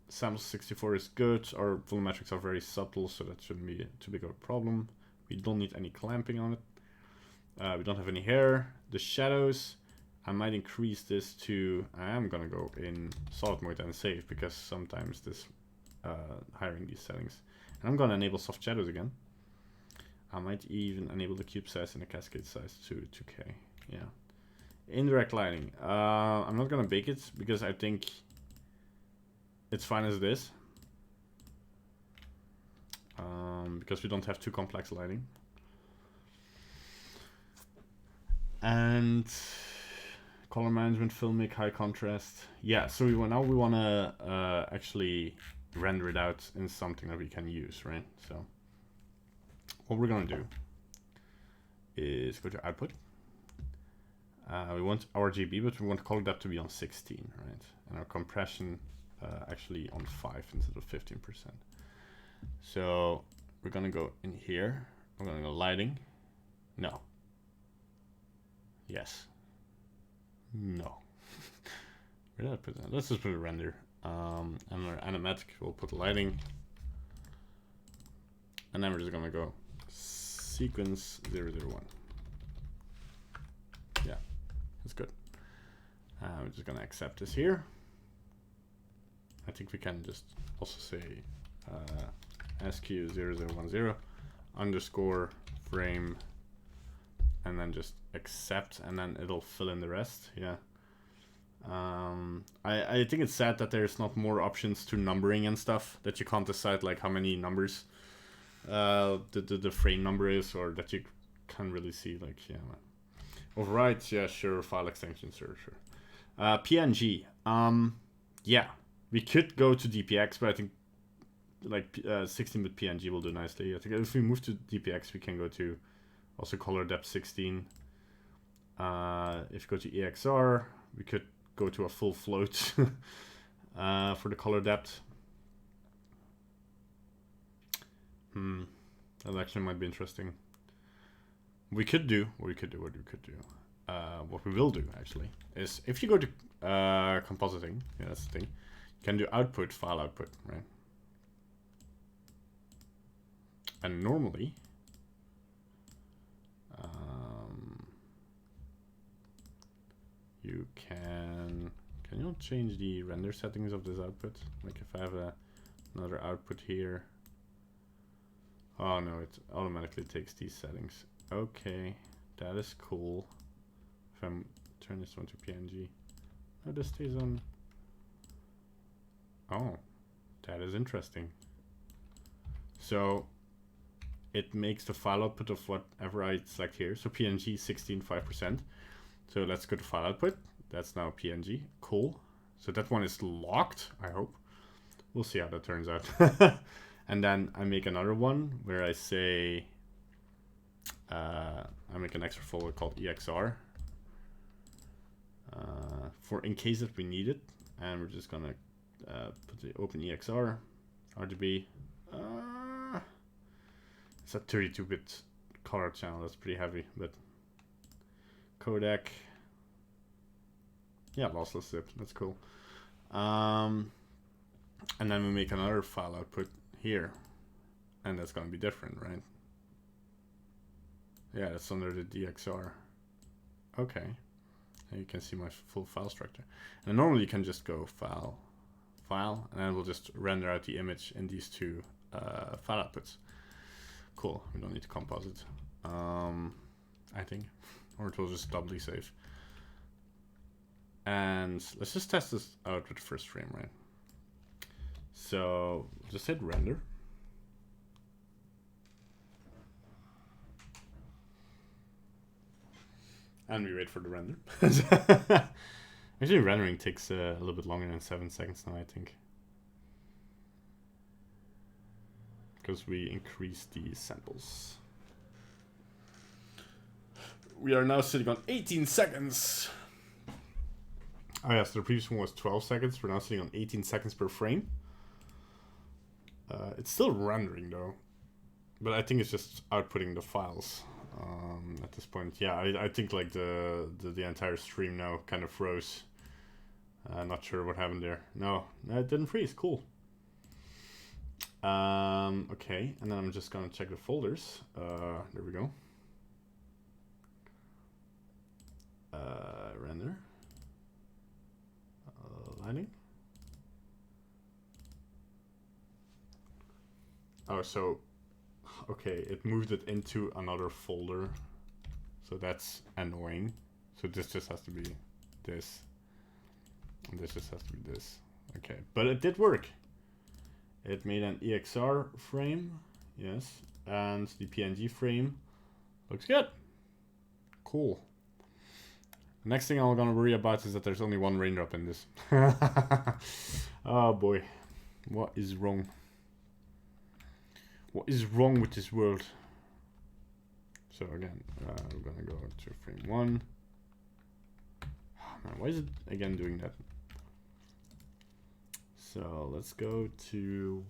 Sample 64 is good. Our volumetrics are very subtle, so that shouldn't be too big of a problem. We don't need any clamping on it. We don't have any hair. The shadows, I might increase this to, I am gonna go in solid mode and save because sometimes this hiring these settings. And I'm gonna enable soft shadows again. I might even enable the cube size and the cascade size to 2K. Yeah. Indirect lighting. I'm not gonna bake it because I think it's fine as it is. Because we don't have too complex lighting. And color management, filmic, high contrast. Yeah, so we want to actually render it out in something that we can use, right? So what we're gonna do is go to output. We want RGB, but we want color depth to be on 16, right? And our compression actually on 5 instead of 15%. So we're gonna go in here. We're gonna go lighting. No. Yes. No. Where did I put that? Let's just put a render. And our animatic, we'll put lighting. And then we're just gonna go sequence 001. Yeah, that's good. We're just gonna accept this here. I think we can just also say SQ0010 underscore frame and then just accept, and then it'll fill in the rest. Yeah. I think it's sad that there's not more options to numbering and stuff, that you can't decide like how many numbers the frame number is, or that you can really see like, yeah. Overwrite, yeah, sure. File extension, sure. PNG, yeah, we could go to DPX, but I think like 16-bit PNG will do nicely. I think if we move to DPX, we can go to also color depth 16. If you go to EXR, we could go to a full float for the color depth. That actually might be interesting. What we could do, what we will do actually, is if you go to compositing, yeah, that's the thing, you can do output, file output, right? And normally, you can you change the render settings of this output? Like if I have another output here. Oh no, it automatically takes these settings. Okay, that is cool. If I'm turn this one to PNG, oh, this stays on. Oh, that is interesting. So it makes the file output of whatever I select here. So PNG 16.5%. So let's go to file output. That's now PNG. Cool. So that one is locked, I hope. We'll see how that turns out. And then I make another one where I say, I make an extra folder called EXR for in case that we need it. And we're just gonna put the open EXR, RGB. It's a 32-bit color channel. That's pretty heavy, but codec. Yeah, lossless zip. That's cool. And then we make another file output here, and that's gonna be different, right? Yeah, that's under the DXR. Okay, and you can see my full file structure. And normally you can just go file, and then we'll just render out the image in these two file outputs. Cool. We don't need to composite, I think, or it will just doubly save. And let's just test this out with the first frame, right? So just hit render. And we wait for the render. Actually, rendering takes a little bit longer than 7 seconds now, I think. Because we increased the samples. We are now sitting on 18 seconds. Oh yes, the previous one was 12 seconds. We're now sitting on 18 seconds per frame. It's still rendering though, but I think it's just outputting the files at this point. Yeah, I think like the entire stream now kind of froze. Not sure what happened there. No, it didn't freeze. Cool. Okay, and then I'm just gonna check the folders. There we go. Render. Lighting. Oh, so, okay, it moved it into another folder. So that's annoying. So this just has to be this. And this just has to be this. Okay, but it did work. It made an EXR frame, yes, and the PNG frame looks good. Cool. Next thing I'm gonna worry about is that there's only one raindrop in this. Oh boy, what is wrong? What is wrong with this world? So again, we're gonna go to frame 1. Oh man, why is it again doing that? So let's go to,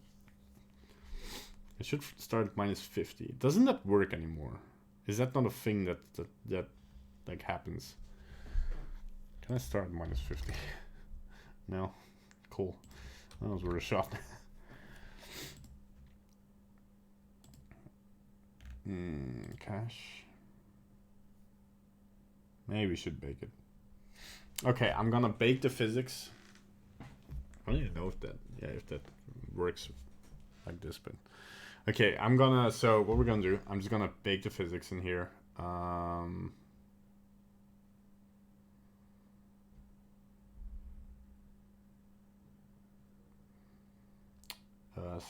it should start at -50. Doesn't that work anymore? Is that not a thing that like happens? Can I start at -50? No? Cool. That was worth a shot. Cache. Maybe we should bake it. Okay, I'm gonna bake the physics. I don't even know if that works like this, but okay, so what we're gonna do, I'm just gonna bake the physics in here.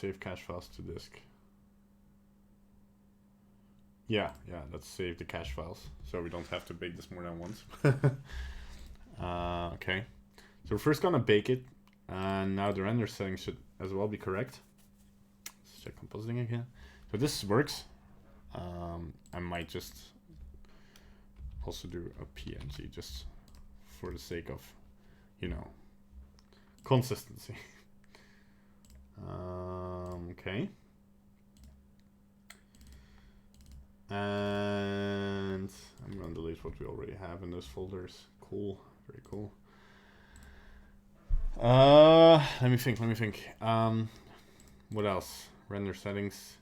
Save cache files to disk. Yeah, let's save the cache files so we don't have to bake this more than once. Okay, so we're first gonna bake it, and now the render settings should as well be correct. Let's check compositing again. So this works. I might just also do a PNG just for the sake of, you know, consistency. Okay. And I'm going to delete what we already have in those folders. Cool. Very cool. Let me think. What else? Render settings.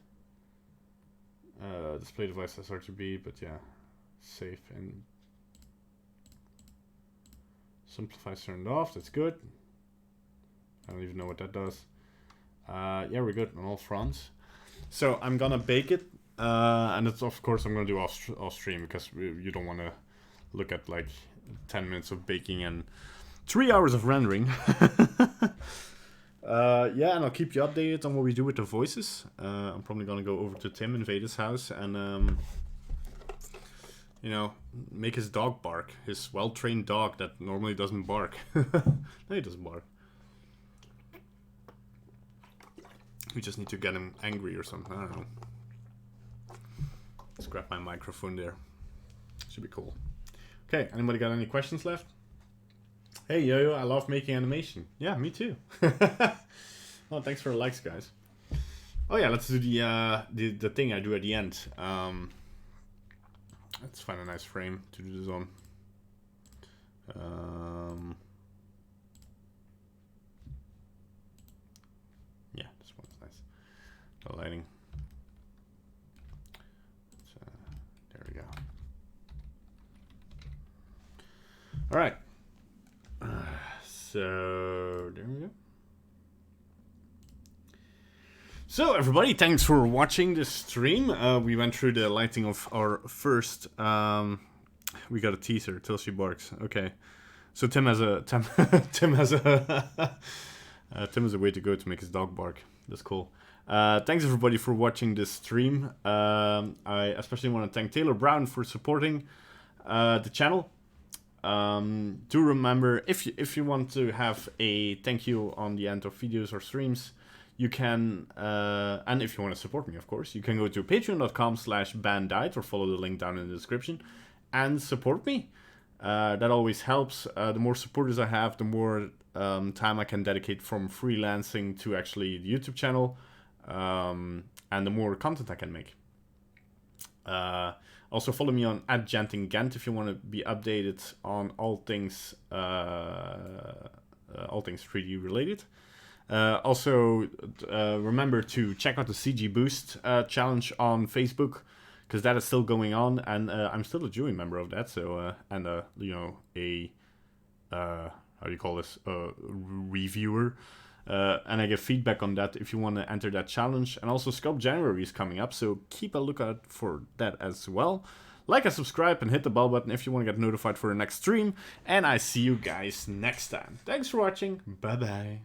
Display device sRGB, but yeah. Safe and simplify turned off. That's good. I don't even know what that does. Yeah, we're good on all fronts. So I'm gonna bake it, and it's of course I'm gonna do off stream because you don't want to look at like 10 minutes of baking and 3 hours of rendering. Yeah, and I'll keep you updated on what we do with the voices. I'm probably gonna go over to Tim in Veda's house and you know, make his dog bark. His well-trained dog that normally doesn't bark. No, he doesn't bark. We just need to get him angry or something. I don't know. Let's grab my microphone there. Should be cool. Okay, anybody got any questions left? Hey, Yo-Yo, I love making animation. Yeah, me too. Well, thanks for the likes, guys. Oh yeah, let's do the thing I do at the end. Let's find a nice frame to do this on. Yeah, this one's nice. The lighting. There we go. All right. So there we go. So everybody, thanks for watching this stream. We went through the lighting of our first. We got a teaser till she barks. Okay, so Tim has a Tim has a way to go to make his dog bark. That's cool. Thanks everybody for watching this stream. I especially want to thank Taylor Brown for supporting the channel. Do remember if you want to have a thank you on the end of videos or streams. You can, and if you want to support me, of course, you can go to patreon.com/bandite or follow the link down in the description and support me. That always helps. The more supporters I have, the more time I can dedicate from freelancing to actually the YouTube channel, and the more content I can make. Also follow me on @GentingGent if you want to be updated on all things 3D related. Also, remember to check out the CG Boost challenge on Facebook, because that is still going on, and I'm still a jury member of that. So, and you know, a how do you call this? Reviewer, and I get feedback on that if you want to enter that challenge. And also, Sculpt January is coming up, so keep a lookout for that as well. Like and subscribe and hit the bell button if you want to get notified for the next stream. And I see you guys next time. Thanks for watching. Bye bye.